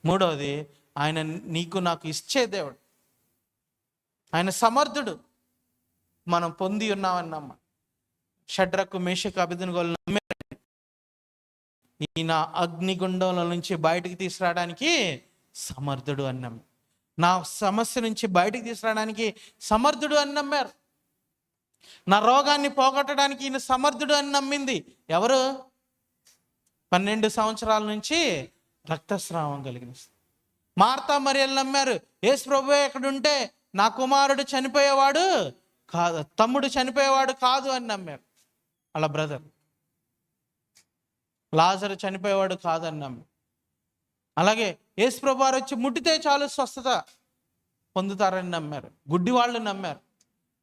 మూడవది, ఆయన నీకు నాకు ఇచ్చే దేవుడు, ఆయన సమర్థుడు. మనం పొంది ఉన్నామని నమ్మ. షడ్రకు మేషకు అబేద్నెగోలు నమ్మారు, ఈయన అగ్నిగుండంలో నుంచి బయటికి తీసుకురావడానికి సమర్థుడు అని నమ్మారు. నా సమస్య నుంచి బయటికి తీసుకురావడానికి సమర్థుడు అని నమ్మారు. నా రోగాన్ని పోగొట్టడానికి ఈయన సమర్థుడు అని నమ్మింది ఎవరు? 12 సంవత్సరాల నుంచి రక్తస్రావం కలిగిన మార్తా మరియలు నమ్మారు. యేసు ప్రభువే ఎక్కడుంటే నా కుమారుడు చనిపోయేవాడు కాదు, తమ్ముడు చనిపోయేవాడు కాదు అని నమ్మారు. అలా బ్రదర్ లాజరు చనిపోయేవాడు కాదు అని నమ్మారు. అలాగే యేసు ప్రభు వారు వచ్చి ముట్టితే చాలు స్వస్థత పొందుతారని నమ్మారు. గుడ్డి వాళ్ళు నమ్మారు.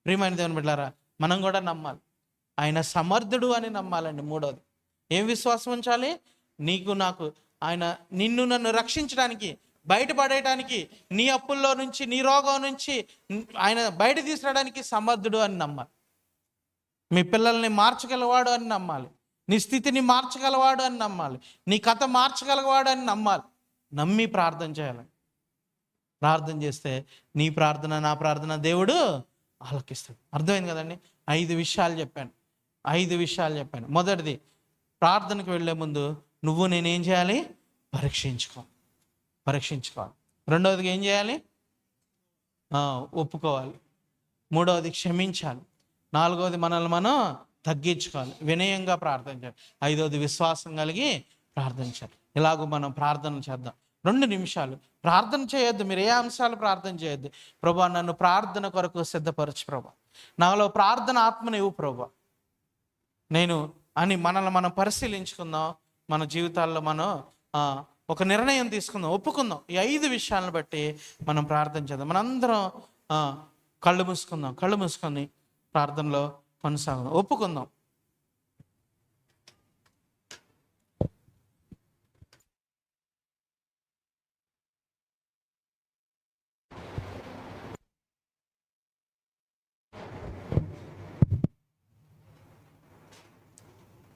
ప్రియమైన దేవుని బిడ్డలారా, మనం కూడా నమ్మాలి, ఆయన సమర్థుడు అని నమ్మాలండి. మూడోది, ఏం విశ్వాసం ఉంచాలి? నీకు నాకు ఆయన నిన్ను నన్ను రక్షించడానికి, బయటపడేయడానికి, నీ అప్పుల్లో నుంచి, నీ రోగం నుంచి ఆయన బయట తీసుకురావడానికి సమర్థుడు అని నమ్మాలి. మీ పిల్లల్ని మార్చగలవాడు అని నమ్మాలి. నీ స్థితిని మార్చగలవాడు అని నమ్మాలి. నీ కథ మార్చగలవాడు అని నమ్మాలి. నమ్మి ప్రార్థన చేయాలి. ప్రార్థన చేస్తే నీ ప్రార్థన, నా ప్రార్థన దేవుడు ఆలకిస్తాడు. అర్థమైంది కదండి? 5 విషయాలు చెప్పాను. 5 విషయాలు చెప్పాను. మొదటిది, ప్రార్థనకు వెళ్ళే ముందు నువ్వు నేనేం చేయాలి? పరీక్షించుకోవాలి. రెండవదిగా ఏం చేయాలి? ఒప్పుకోవాలి. మూడవది క్షమించాలి. నాలుగవది మనల్ని మనం తగ్గించుకోవాలి, వినయంగా ప్రార్థన చేయాలి. ఐదవది విశ్వాసం కలిగి ప్రార్థించాలి. ఇలాగూ మనం ప్రార్థన చేద్దాం. 2 నిమిషాలు ప్రార్థన చేయొద్దు. మీరు ఏ అంశాలు ప్రార్థన చేయొద్దు. ప్రభా, నన్ను ప్రార్థన కొరకు సిద్ధపరచు ప్రభా, నాలో ప్రార్థన ఆత్మని ఇవ్వు ప్రభా నేను అని మనల్ని మనం పరిశీలించుకుందాం. మన జీవితాల్లో మనం ఒక నిర్ణయం తీసుకుందాం, ఒప్పుకుందాం. ఈ 5 విషయాలను బట్టి మనం ప్రార్థన చేద్దాం. మనందరం కళ్ళు మూసుకొని ప్రార్థనలో కొనసాగుదాం, ఒప్పుకుందాం.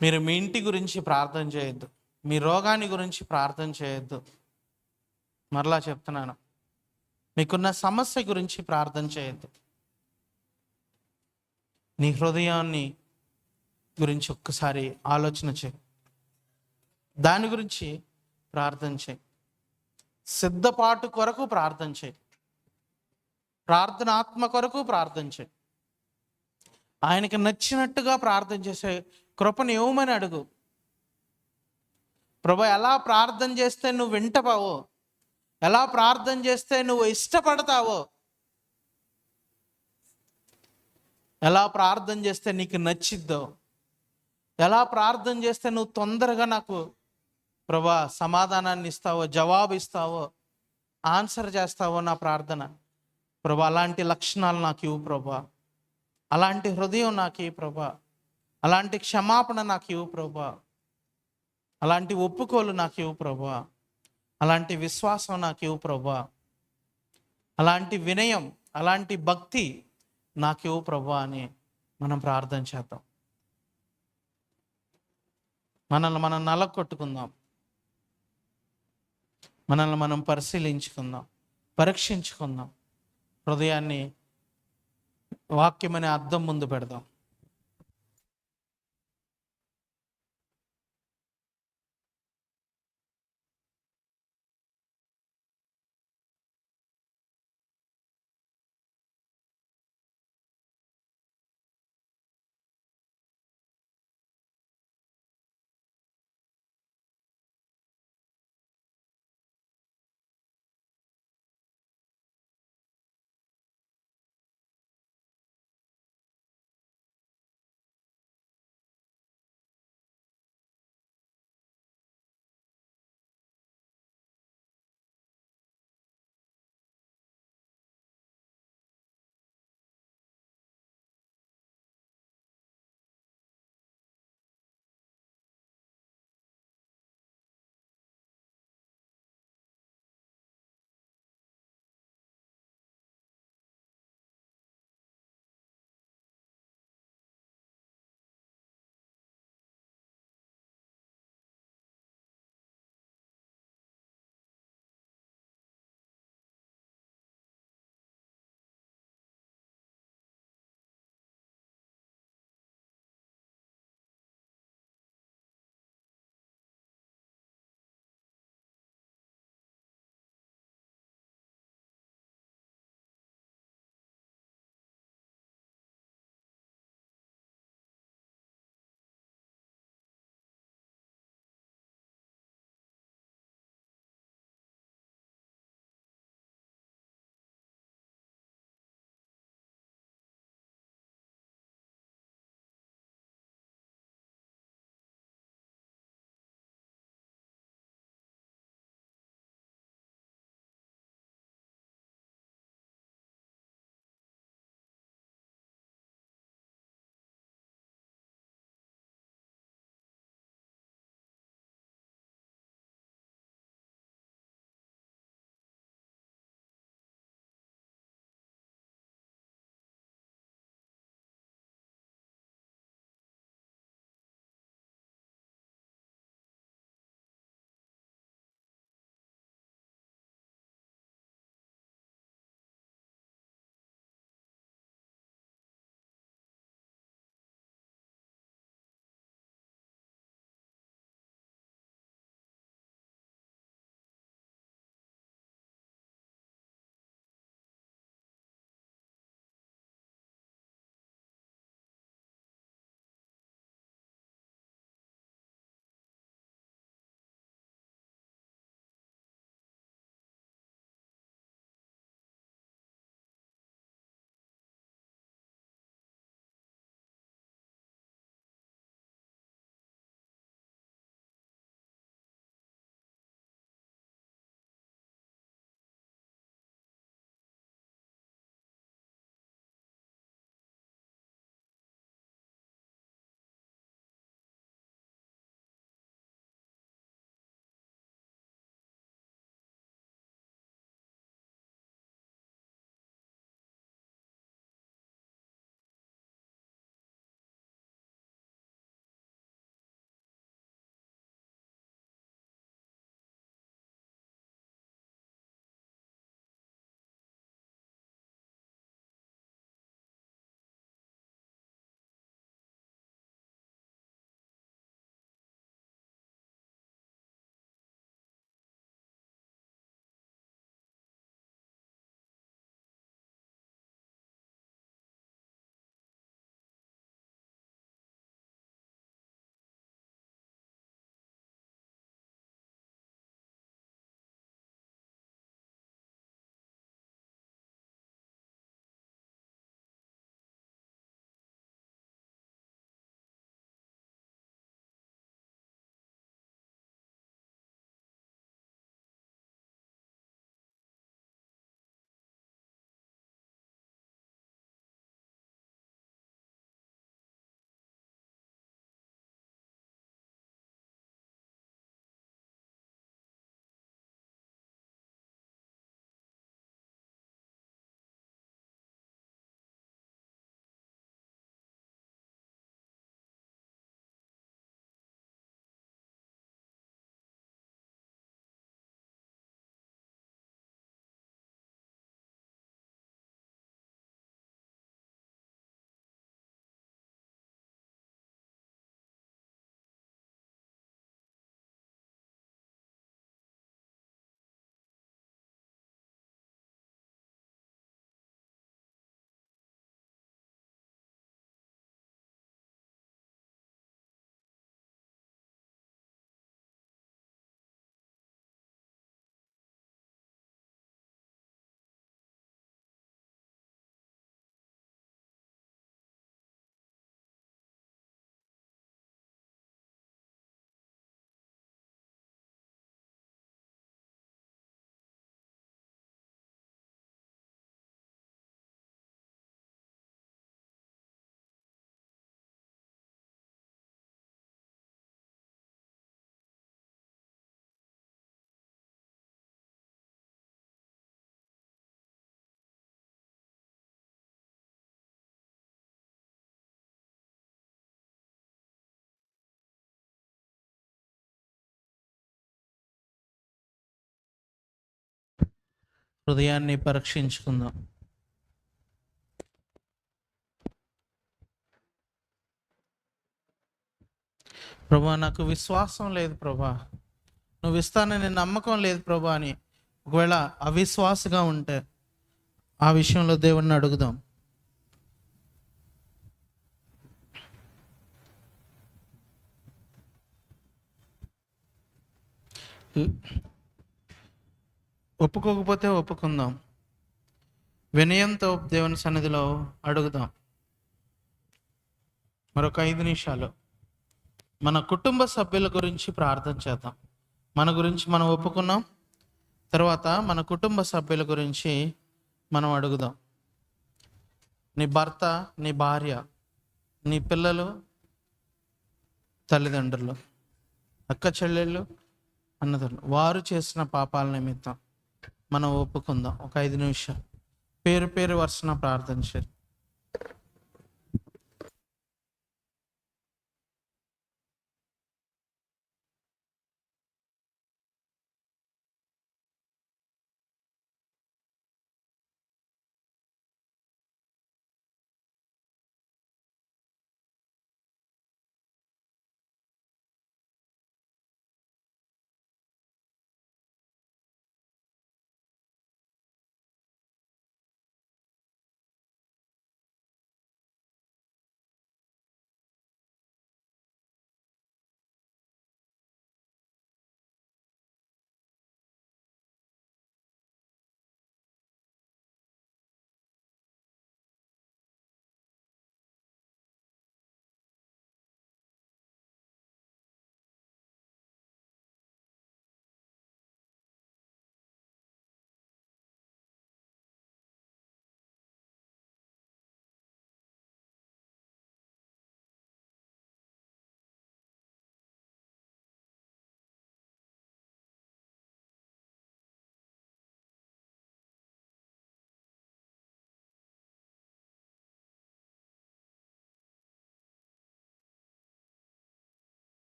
మీరు మీ ఇంటి గురించి ప్రార్థన చేయొద్దు, మీ రోగాన్ని గురించి ప్రార్థన చేయొద్దు. మరలా చెప్తున్నాను, మీకున్న సమస్య గురించి ప్రార్థన చేయొద్దు. నీ హృదయాన్ని గురించి ఒక్కసారి ఆలోచన చేయి, దాని గురించి ప్రార్థన చేయి. సిద్ధపాటు కొరకు ప్రార్థన చేయి, ప్రార్థన ఆత్మ కొరకు ప్రార్థన చేయి. ఆయనకి నచ్చినట్టుగా ప్రార్థన చేసే కృపను ఇవ్వమని అడుగు. ప్రభా, ఎలా ప్రార్థన చేస్తే నువ్వు వింటపావో, ఎలా ప్రార్థన చేస్తే నువ్వు ఇష్టపడతావో, ఎలా ప్రార్థన చేస్తే నీకు నచ్చిద్దో, ఎలా ప్రార్థన చేస్తే నువ్వు తొందరగా నాకు ప్రభా సమాధానాన్ని ఇస్తావో, జవాబు ఇస్తావో, ఆన్సర్ చేస్తావో నా ప్రార్థన. ప్రభా, అలాంటి లక్షణాలు నాకు ఇవ్వు ప్రభా, అలాంటి హృదయం నాకు ఇవ్వు ప్రభా, అలాంటి క్షమాపణ నాకు ఇవ్వు ప్రభా, అలాంటి ఒప్పుకోలు నాకు ఇవ్వు ప్రభా, అలాంటి విశ్వాసం నాకు ఇవ్వు ప్రభా, అలాంటి వినయం, అలాంటి భక్తి నాకు ఇవ్వు ప్రభా అని మనం ప్రార్థన చేద్దాం. మనల్ని మనం నలగొట్టుకుందాం, మనల్ని మనం పరిశీలించుకుందాం, పరీక్షించుకుందాం. హృదయాన్ని వాక్యమనే అద్దం ముందు పెడదాం. హృదయాన్ని పరీక్షించుకుందాం. ప్రభా, నాకు విశ్వాసం లేదు ప్రభా, నువ్వు ఇస్తానని నమ్మకం లేదు ప్రభా అని ఒకవేళ అవిశ్వాసగా ఉంటే ఆ విషయంలో దేవుణ్ణి అడుగుదాం. ఒప్పుకోకపోతే ఒప్పుకుందాం, వినయంతో దేవుని సన్నిధిలో అడుగుదాం. మరొక 5 నిమిషాలు మన కుటుంబ సభ్యుల గురించి ప్రార్థన చేద్దాం. మన గురించి మనం ఒప్పుకున్నాం, తర్వాత మన కుటుంబ సభ్యుల గురించి మనం అడుగుదాం. నీ భర్త, నీ భార్య, నీ పిల్లలు, తల్లిదండ్రులు, అక్క చెల్లెళ్ళు, అన్నదమ్ములు, వారు చేసిన పాపాల నిమిత్తం మనం ఒప్పుకుందాం. ఒక 5 నిమిషాలు పేరు పేరు వరుసన ప్రార్థన చేద్దాం.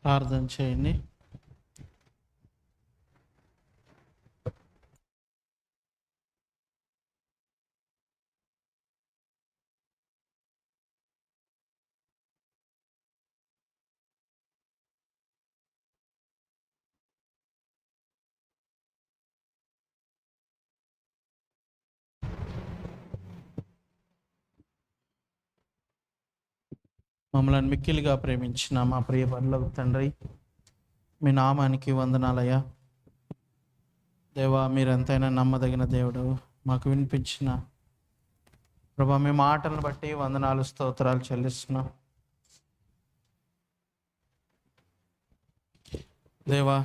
ప్రార్థన చేయండి. మమ్మల్ని మిక్కిలిగా ప్రేమించిన మా ప్రియ పరలోక తండ్రి, మీ నామానికి వందనాలయ్యా. దేవా, మీరెంతైనా నమ్మదగిన దేవుడు. మాకు వినిపించిన ప్రభా మీ మాటలను బట్టి వందనాలు, స్తోత్రాలు చెల్లిస్తున్నాం. దేవా,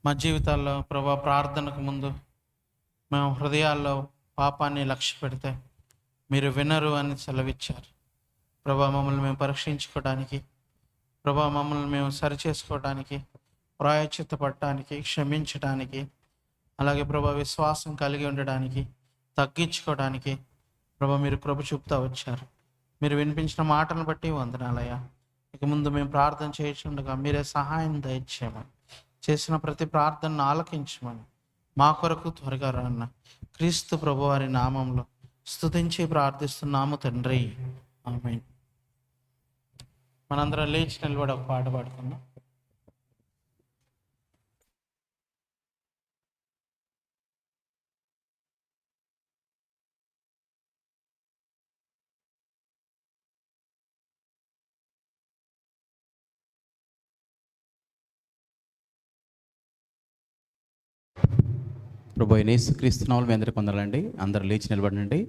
మా జీవితాల్లో ప్రభా ప్రార్థనకు ముందు మేము హృదయాల్లో పాపాన్ని లక్ష్య పెడితే మీరు వినరు అని సెలవిచ్చారు. ప్రభా, మమ్మల్ని మేము పరీక్షించుకోవడానికి, ప్రభా మమ్మల్ని మేము సరిచేసుకోవడానికి, ప్రాయశ్చిత్తపడటానికి, క్షమించడానికి, అలాగే ప్రభా విశ్వాసం కలిగి ఉండడానికి, తగ్గించుకోవడానికి ప్రభా మీరు కృప చూపుతా వచ్చారు. మీరు వినిపించిన మాటలను బట్టి వందనాలయ్యా. ఇక ముందు మేము ప్రార్థన చేయించుండగా మీరే సహాయం దయచేయమని, చేసిన ప్రతి ప్రార్థనను ఆలకించమని, మా కొరకు త్వరగా రాన్న క్రీస్తు ప్రభు వారి నామంలో స్తుతించి ప్రార్థిస్తున్నాము తండ్రి, ఆమేన్. మనందరం లేచి నిలబడి ఒక పాట పాడుకుందాం. ప్రభు అయిన యేసుక్రీస్తు నామములో మీ అందరికీ వందనాలండి. అందరూ లేచి నిలబడండి.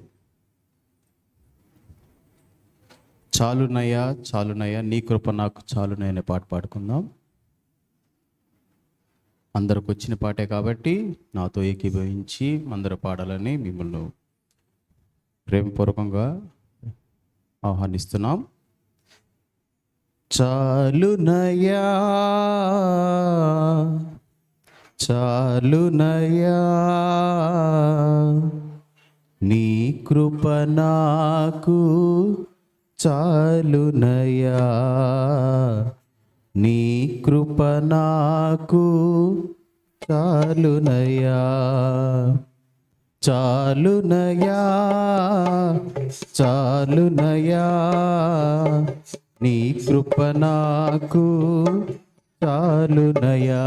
చాలునయ్యా చాలునయ్యా నీ కృప నాకు చాలునయ్యా అనే పాట పాడుకుందాం. అందరికి వచ్చిన పాటే కాబట్టి నాతో ఏకీభవించి అందరూ పాడాలని మిమ్మల్ని ప్రేమపూర్వకంగా ఆహ్వానిస్తున్నాం. చాలునయ్యా చాలునయ్యా నీ కృప నాకు చాలునయ్యా, నీ కృప నాకు చాలునయ్యా, చాలునయ్యా చాలునయ్యా నీ కృప నాకు చాలునయ్యా,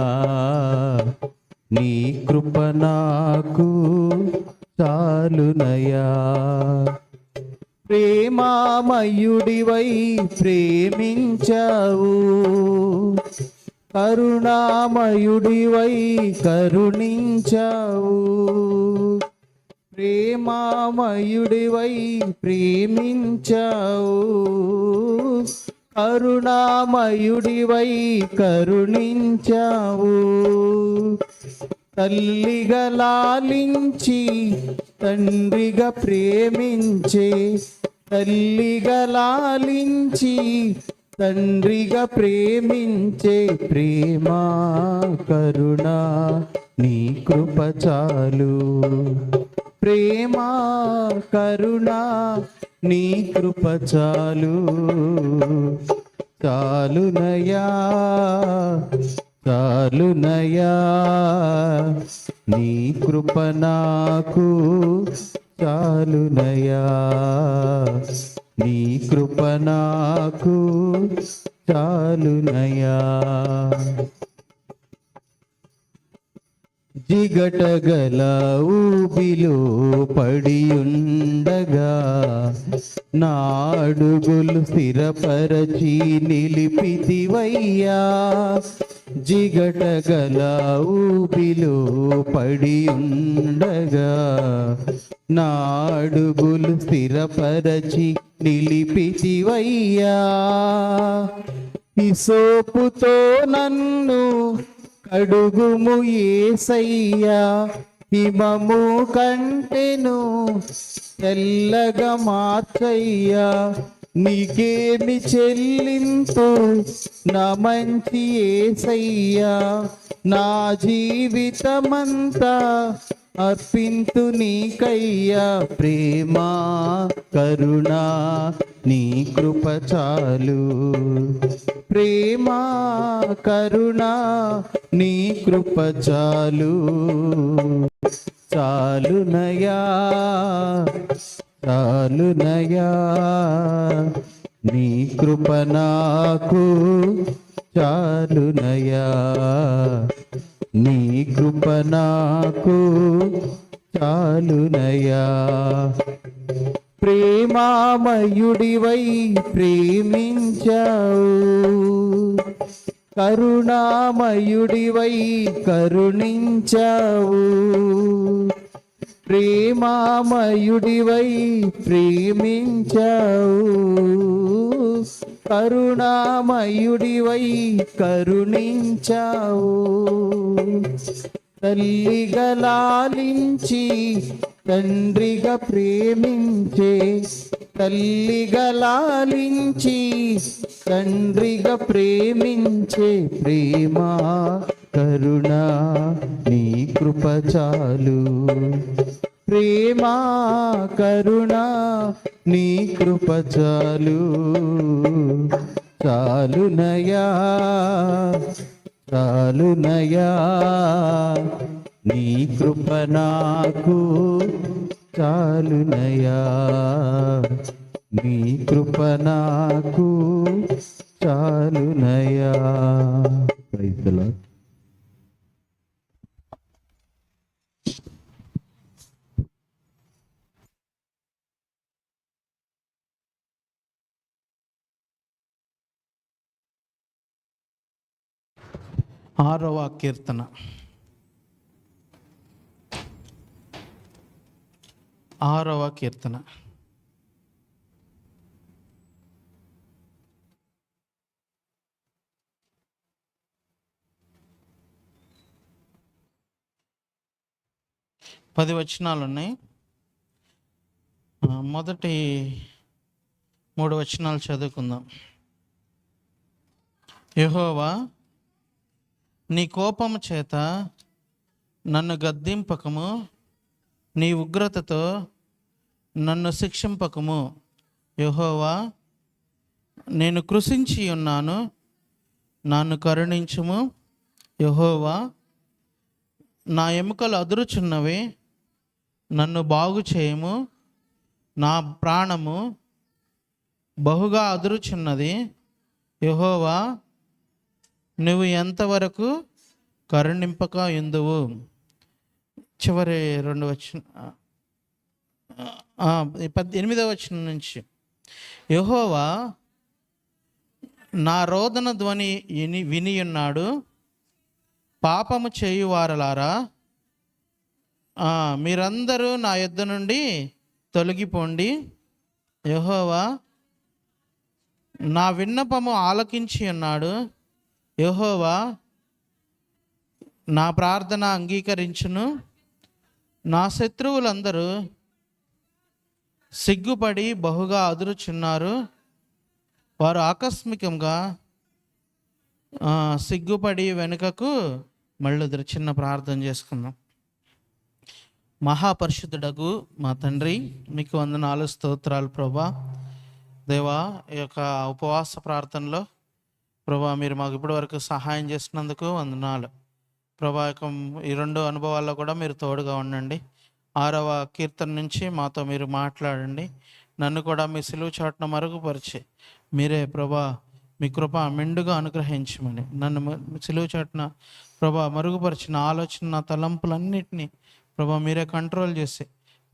నీ కృప నాకు చాలునయ్యా. ప్రేమామయుడివై ప్రేమించావు, కరుణామయుడివై కరుణించావు. ప్రేమామయుడివై ప్రేమించావు, కరుణామయుడివై కరుణించావు. తల్లిగా లాలించి తండ్రిగా ప్రేమించే, తల్లిగా లాలించి తండ్రిగా ప్రేమించే ప్రేమ కరుణ నీ కృప చాలు. ప్రేమ కరుణ నీ కృప చాలు. చాలునయ్యా చాలునయ్యా నీ కృప నాకు చాలునయ్యా, నీ కృప నాకు చాలునయ్యా. జిగటగల ఊబిలో పడియుండగా నా అడుగులు స్థిరపరచి నిలిపితివయ్యా. జిగటగల ఊబిలో పడియుండగా నా అడుగులు స్థిరపరచి నిలిపితివయ్యా. హిసోపుతో నన్ను కడుగుము యేసయ్యా, హిమము కంటెను తెల్లగా మార్చయ్యా. నీకేమి చెల్లింతు నా మంచి యేసయ్యా, నా జీవితమంతా అర్పింతు నీకయ్యా ప్రేమ కరుణ నీ కృప చాలు. ప్రేమ కరుణ నీ కృప చాలు. చాలునయా చాలునయా నీ కృప నాకు చాలునయా. నీ కృప నాకు చాలునయా. ప్రేమామయుడివై ప్రేమించావు, కరుణామయుడివై కరుణించావు. ప్రేమామయుడివై ప్రేమించావు, కరుణామయుడివై కరుణించావు. తల్లిగా లాలించి తండ్రిగా ప్రేమించే, తల్లిగా లాలించి తండ్రిగా ప్రేమించే ప్రేమ కరుణ నీ కృప చాలు. ప్రేమ కరుణ నీ కృప చాలు. చాలునయా చాలునయా నీ కృప నాకు చాలునయా. నీ కృప నాకు చాలునయా. Praise the lord. ఆరవ కీర్తన. ఆరవ కీర్తన. పది వచనాలు ఉన్నాయి. మొదటి 3 వచనాలు చదువుకుందాం. యెహోవా, నీ కోపము చేత నన్ను గద్దింపకము, నీ ఉగ్రతతో నన్ను శిక్షింపకము. యెహోవా, నేను కృశించి ఉన్నాను, నన్ను కరుణించుము. యెహోవా, నా ఎముకలు అదురుచున్నవి, నన్ను బాగు చేయము. నా ప్రాణము బహుగా అదురుచున్నది. యెహోవా, నువ్వు ఎంతవరకు కరుణింపక ఎందువు. చివరి 2 వచనం 8వ వచనం నుంచి. యెహోవా నా రోదన ధ్వని వినియున్నాడు. పాపము చేయువారలారా, మీరందరూ నా యొద్ద నుండి తొలగిపోండి. యెహోవా నా విన్నపము ఆలకించి ఉన్నాడు. యెహోవా నా ప్రార్థన అంగీకరించును. నా శత్రువులందరూ సిగ్గుపడి బహుగా అదురుచున్నారు. వారు ఆకస్మికంగా సిగ్గుపడి వెనుకకు మళ్ళుదురు. చిన్న ప్రార్థన చేసుకుందాం. మహాపరిశుద్ధుడగు మా తండ్రి, మీకు వందనాలు, స్తోత్రాలు ప్రభా. దేవా, ఈ యొక్క ఉపవాస ప్రార్థనలో ప్రభా మీరు మాకు ఇప్పటి వరకు సహాయం చేసినందుకు వందనాలు ప్రభా. ఈ 2 అనుభవాల్లో కూడా మీరు తోడుగా ఉండండి. 6వ కీర్తన నుంచి మాతో మీరు మాట్లాడండి. నన్ను కూడా మీ సిలువ చాటున మరుగుపరిచి మీరే ప్రభా మీ కృప మెండుగా అనుగ్రహించమని, నన్ను సిలువ చాటున ప్రభా మరుగుపరిచిన ఆలోచన, నా తలంపులన్నిటినీ ప్రభా మీరే కంట్రోల్ చేసి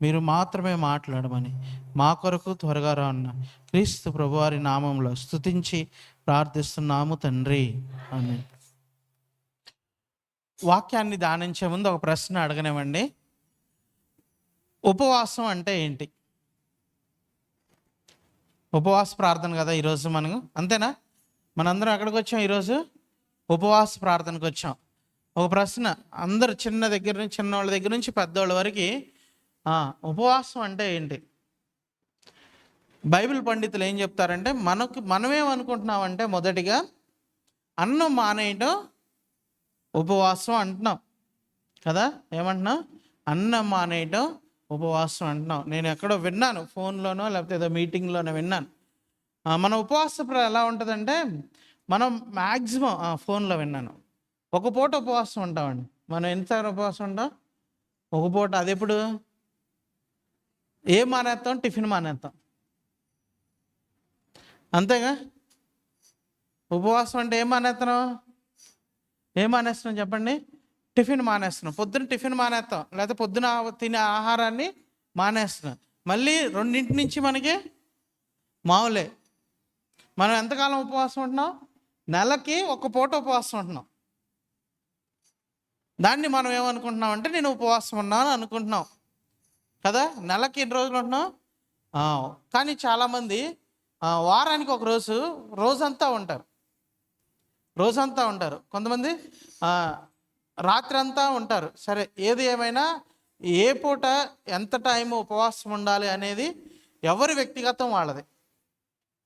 మీరు మాత్రమే మాట్లాడమని మా కొరకు త్వరగా రాన్న క్రీస్తు ప్రభువారి నామంలో స్తుతించి ప్రార్థిస్తున్నాము తండ్రి, ఆమేన్. వాక్యాన్ని ధ్యానించే ముందు ఒక ప్రశ్న అడగనివ్వండి. ఉపవాసం అంటే ఏంటి? ఉపవాస ప్రార్థన కదా ఈరోజు మనం, అంతేనా? మనందరం ఎక్కడికి వచ్చాం ఈరోజు? ఉపవాస ప్రార్థనకు వచ్చాం. ఒక ప్రశ్న అందరు చిన్నవాళ్ళ దగ్గర నుంచి పెద్దవాళ్ళ వరకు, ఉపవాసం అంటే ఏంటి? బైబిల్ పండితులు ఏం చెప్తారంటే, మనమేమనుకుంటున్నామంటే మొదటిగా అన్నం మానేయటం ఉపవాసం అంటున్నాం కదా. ఏమంటున్నాం? అన్నం మానేయటం ఉపవాసం అంటున్నాం. నేను ఎక్కడో విన్నాను, ఫోన్లోనో లేకపోతే ఏదో మీటింగ్లోనో విన్నాను. మన ఉపవాసం ఎలా ఉంటుందంటే, మనం మ్యాక్సిమం ఫోన్లో విన్నాను, ఒక పూట ఉపవాసం ఉంటామండి. మనం ఎన్నిసార్లు ఉపవాసం ఉంటాం? ఒక పూట. అది ఎప్పుడు? ఏం మానేస్తాం? టిఫిన్ మానేస్తాం, అంతేగా. ఉపవాసం అంటే ఏం మానేస్తున్నాం? ఏం మానేస్తున్నాం చెప్పండి? టిఫిన్ మానేస్తున్నాం. పొద్దున టిఫిన్ మానేస్తాం, లేకపోతే పొద్దున తినే ఆహారాన్ని మానేస్తున్నాం. మళ్ళీ 2 నుంచి మనకి మామూలే. మనం ఎంతకాలం ఉపవాసం ఉంటున్నాం? నెలకి ఒక పూట ఉపవాసం ఉంటున్నాం. దాన్ని మనం ఏమనుకుంటున్నాం అంటే, నేను ఉపవాసం ఉన్నాను అనుకుంటున్నాం కదా. నెలకి ఎన్ని రోజులు ఉంటున్నాం? కానీ చాలామంది వారానికి ఒక రోజు, రోజంతా ఉంటారు. కొంతమంది రాత్రి అంతా ఉంటారు. సరే, ఏది ఏమైనా ఏ పూట ఎంత టైం ఉపవాసం ఉండాలి అనేది ఎవరి వ్యక్తిగతం వాళ్ళది.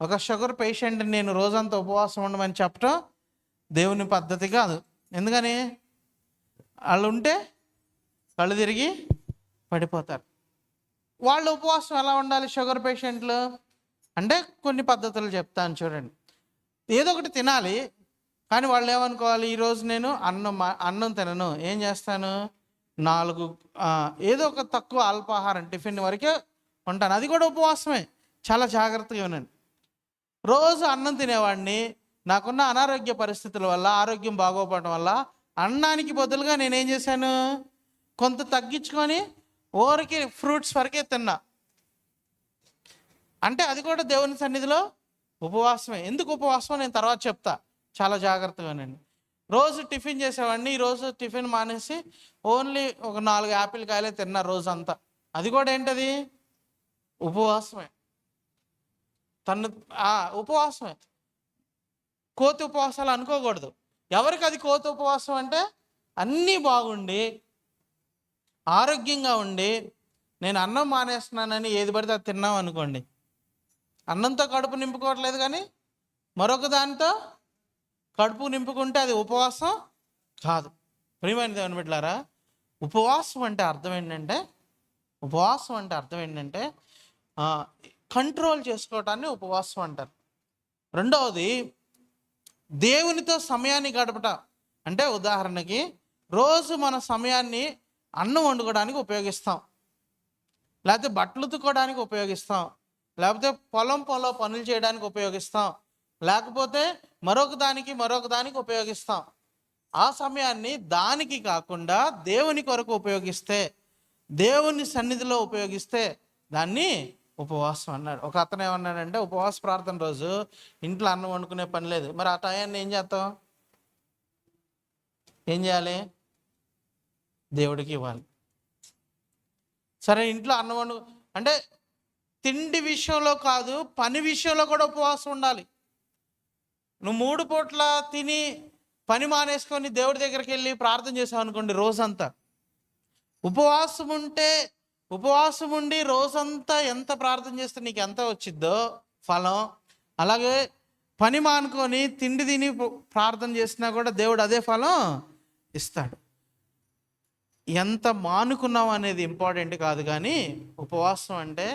ఒక షుగర్ పేషెంట్ నేను రోజంతా ఉపవాసం ఉండమని చెప్పడం దేవుని పద్ధతి కాదు. ఎందుకని? వాళ్ళు ఉంటే కళ్ళు తిరిగి పడిపోతారు. వాళ్ళు ఉపవాసం ఎలా ఉండాలి షుగర్ పేషెంట్లు అంటే, కొన్ని పద్ధతులు చెప్తాను చూడండి. ఏదో ఒకటి తినాలి, కానీ వాళ్ళు ఏమనుకోవాలి, ఈరోజు నేను అన్నం తినను, ఏం చేస్తాను, 4 ఏదో ఒక తక్కువ అల్పాహారం టిఫిన్ వరకే ఉంటాను. అది కూడా ఉపవాసమే. చాలా జాగ్రత్తగా ఉన్నాను. రోజు అన్నం తినేవాడిని, నాకున్న అనారోగ్య పరిస్థితుల వల్ల, ఆరోగ్యం బాగోపోవడం వల్ల అన్నానికి బదులుగా నేనేం చేశాను, కొంత తగ్గించుకొని ఊరికి ఫ్రూట్స్ వరకే తిన్నా. అంటే అది కూడా దేవుని సన్నిధిలో ఉపవాసమే. ఎందుకు ఉపవాసం నేను తర్వాత చెప్తా, చాలా జాగ్రత్తగానండి. రోజు టిఫిన్ చేసేవాడిని, ఈరోజు టిఫిన్ మానేసి ఓన్లీ ఒక 4 యాపిల్ కాయలే తిన్నా రోజంతా. అది కూడా ఏంటది? ఉపవాసమే. ఉపవాసమే. కోతి ఉపవాసాలు అనుకోకూడదు. ఎవరికి అది కోతి ఉపవాసం అంటే, అన్నీ బాగుండి ఆరోగ్యంగా ఉండి నేను అన్నం మానేస్తున్నానని ఏది పడితే అది తిన్నాం అనుకోండి, అన్నంతో కడుపు నింపుకోవట్లేదు, కానీ మరొక దానితో కడుపు నింపుకుంటే అది ఉపవాసం కాదు. ప్రియమైన దేవుని బిడ్డలారా, ఉపవాసం అంటే అర్థం ఏంటంటే కంట్రోల్ చేసుకోవటాన్ని ఉపవాసం అంటారు. రెండవది, దేవునితో సమయాన్ని గడపట. అంటే ఉదాహరణకి రోజు మన సమయాన్ని అన్నం వండుకోవడానికి ఉపయోగిస్తాం, లేకపోతే బట్టలు ఉతుక్కోవడానికి ఉపయోగిస్తాం, లేకపోతే పొలంలో పనులు చేయడానికి ఉపయోగిస్తాం, లేకపోతే మరొక దానికి ఉపయోగిస్తాం. ఆ సమయాన్ని దానికి కాకుండా దేవుని కొరకు ఉపయోగిస్తే, దేవుని సన్నిధిలో ఉపయోగిస్తే దాన్ని ఉపవాసం అన్నాడు. ఒక అతను ఏమన్నాడంటే, ఉపవాస ప్రార్థన రోజు ఇంట్లో అన్నం వండుకునే పని లేదు, మరి ఆ టయాన్ని ఏం చేస్తాం? ఏం చేయాలి? దేవుడికి ఇవ్వాలి. సరే, ఇంట్లో అన్నం అంటే తిండి విషయంలో కాదు, పని విషయంలో కూడా ఉపవాసం ఉండాలి. నువ్వు 3 పూట్ల తిని పని మానేసుకొని దేవుడి దగ్గరికి వెళ్ళి ప్రార్థన చేసావు అనుకోండి, రోజంతా ఉపవాసం ఉండి రోజంతా ఎంత ప్రార్థన చేస్తే నీకు ఎంత వచ్చిద్దో ఫలం, అలాగే పని మానుకొని తిండి తిని ప్రార్థన చేసినా కూడా దేవుడు అదే ఫలం ఇస్తాడు. ఎంత మానుకున్నాం అనేది ఇంపార్టెంట్ కాదు, కానీ ఉపవాసం అంటే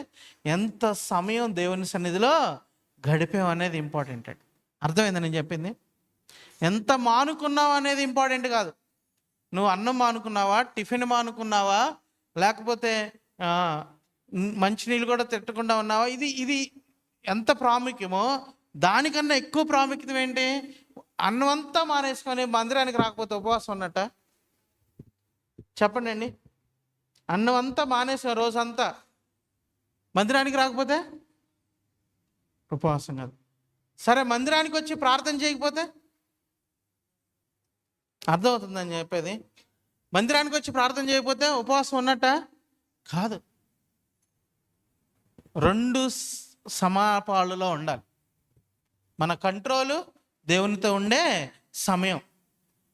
ఎంత సమయం దేవుని సన్నిధిలో గడిపాం అనేది ఇంపార్టెంట్ అండి. అర్థమైందా నేను చెప్పింది? ఎంత మానుకున్నావు అనేది ఇంపార్టెంట్ కాదు. నువ్వు అన్నం మానుకున్నావా, టిఫిన్ మానుకున్నావా, లేకపోతే మంచినీళ్ళు కూడా తిట్టకుండా ఉన్నావా, ఇది ఎంత ప్రాముఖ్యమో దానికన్నా ఎక్కువ ప్రాముఖ్యత ఏంటి? అన్నం అంతా మానేసుకొని మందిరానికి రాకపోతే ఉపవాసం ఉన్నట్ట? చెప్పండి అండి. అన్నం అంతా మానేసాం, రోజంతా మందిరానికి రాకపోతే ఉపవాసం కాదు. సరే, మందిరానికి వచ్చి ప్రార్థన చేయకపోతే? అర్థమవుతుందని చెప్పేది. మందిరానికి వచ్చి ప్రార్థన చేయకపోతే ఉపవాసం ఉన్నట్ట? కాదు. 2 సమాపాలులో ఉండాలి. మన కంట్రోలు, దేవునితో ఉండే సమయం,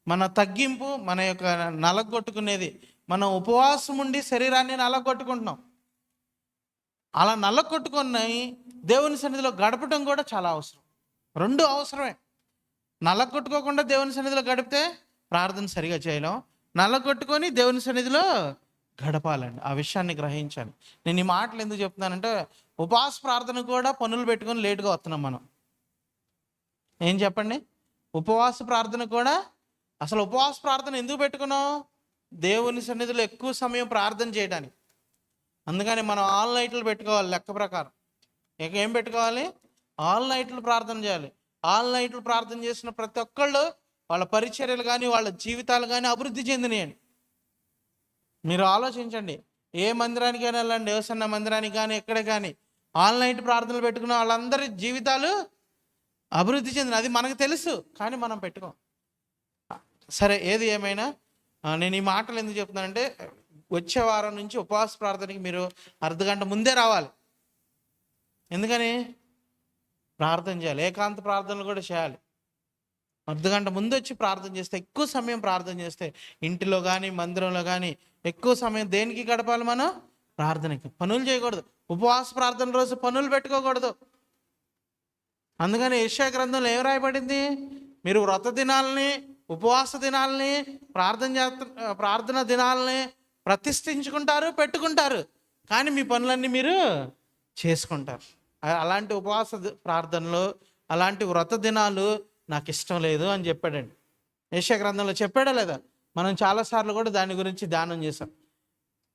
మన తగ్గింపు, మన యొక్క నలగొట్టుకునేది. మనం ఉపవాసం ఉండి శరీరాన్ని నలగొట్టుకుంటున్నాం. అలా నలగొట్టుకుని దేవుని సన్నిధిలో గడపడం కూడా చాలా అవసరం. 2 అవసరమే. నలగొట్టుకోకుండా దేవుని సన్నిధిలో గడిపితే ప్రార్థన సరిగా చేయలేం, నలగొట్టుకొని దేవుని సన్నిధిలో గడపాలండి. ఆ విషయాన్ని గ్రహించాలి. నేను ఈ మాటలు ఎందుకు చెప్తున్నానంటే, ఉపవాస ప్రార్థన కూడా పనులు పెట్టుకొని లేటుగా వస్తున్నాం మనం. ఏం చెప్పండి? ఉపవాస ప్రార్థన కూడా, అసలు ఉపవాస ప్రార్థన ఎందుకు పెట్టుకున్నాం? దేవుని సన్నిధిలో ఎక్కువ సమయం ప్రార్థన చేయడానికి. అందుకని మనం ఆల్ నైట్లు పెట్టుకోవాలి. లెక్క ప్రకారం ఇక ఏం పెట్టుకోవాలి? ఆల్ నైట్లు ప్రార్థన చేయాలి. ఆల్ నైట్లు ప్రార్థన చేసిన ప్రతి ఒక్కళ్ళు వాళ్ళ పరిచర్యలు కానీ వాళ్ళ జీవితాలు కానీ అభివృద్ధి చెందినాయండి. మీరు ఆలోచించండి. ఏ మందిరానికైనా వెళ్ళండి, దేవసన్న మందిరానికి కానీ ఎక్కడ కానీ ఆల్ నైట్ ప్రార్థనలు పెట్టుకున్న వాళ్ళందరి జీవితాలు అభివృద్ధి చెందిన, అది మనకు తెలుసు, కానీ మనం పెట్టుకోం. సరే, ఏది ఏమైనా నేను ఈ మాటలు ఎందుకు చెప్తున్నానంటే, వచ్చే వారం నుంచి ఉపవాస ప్రార్థనకి మీరు అర్ధగంట ముందే రావాలి. ఎందుకని? ప్రార్థన చేయాలి. ఏకాంత ప్రార్థనలు కూడా చేయాలి. అర్ధగంట ముందు వచ్చి ప్రార్థన చేస్తే, ఎక్కువ సమయం ప్రార్థన చేస్తే, ఇంటిలో కానీ మందిరంలో కానీ ఎక్కువ సమయం దేనికి గడపాలి? మనం ప్రార్థనకి. పనులు చేయకూడదు. ఉపవాస ప్రార్థన రోజు పనులు పెట్టుకోకూడదు. అందుకని యెషయా గ్రంథంలో ఏం రాయబడింది? మీరు వ్రత దినాలని, ఉపవాస దినాలని, ప్రార్థన దినాలని ప్రతిష్ఠించుకుంటారు, పెట్టుకుంటారు, కానీ మీ పనులన్నీ మీరు చేసుకుంటారు. అలాంటి ఉపవాస ప్రార్థనలు, అలాంటి వ్రత దినాలు నాకు ఇష్టం లేదు అని చెప్పాడండి. యెషయా గ్రంథంలో చెప్పాడా లేదా? మనం చాలాసార్లు కూడా దాని గురించి ధ్యానం చేసాం.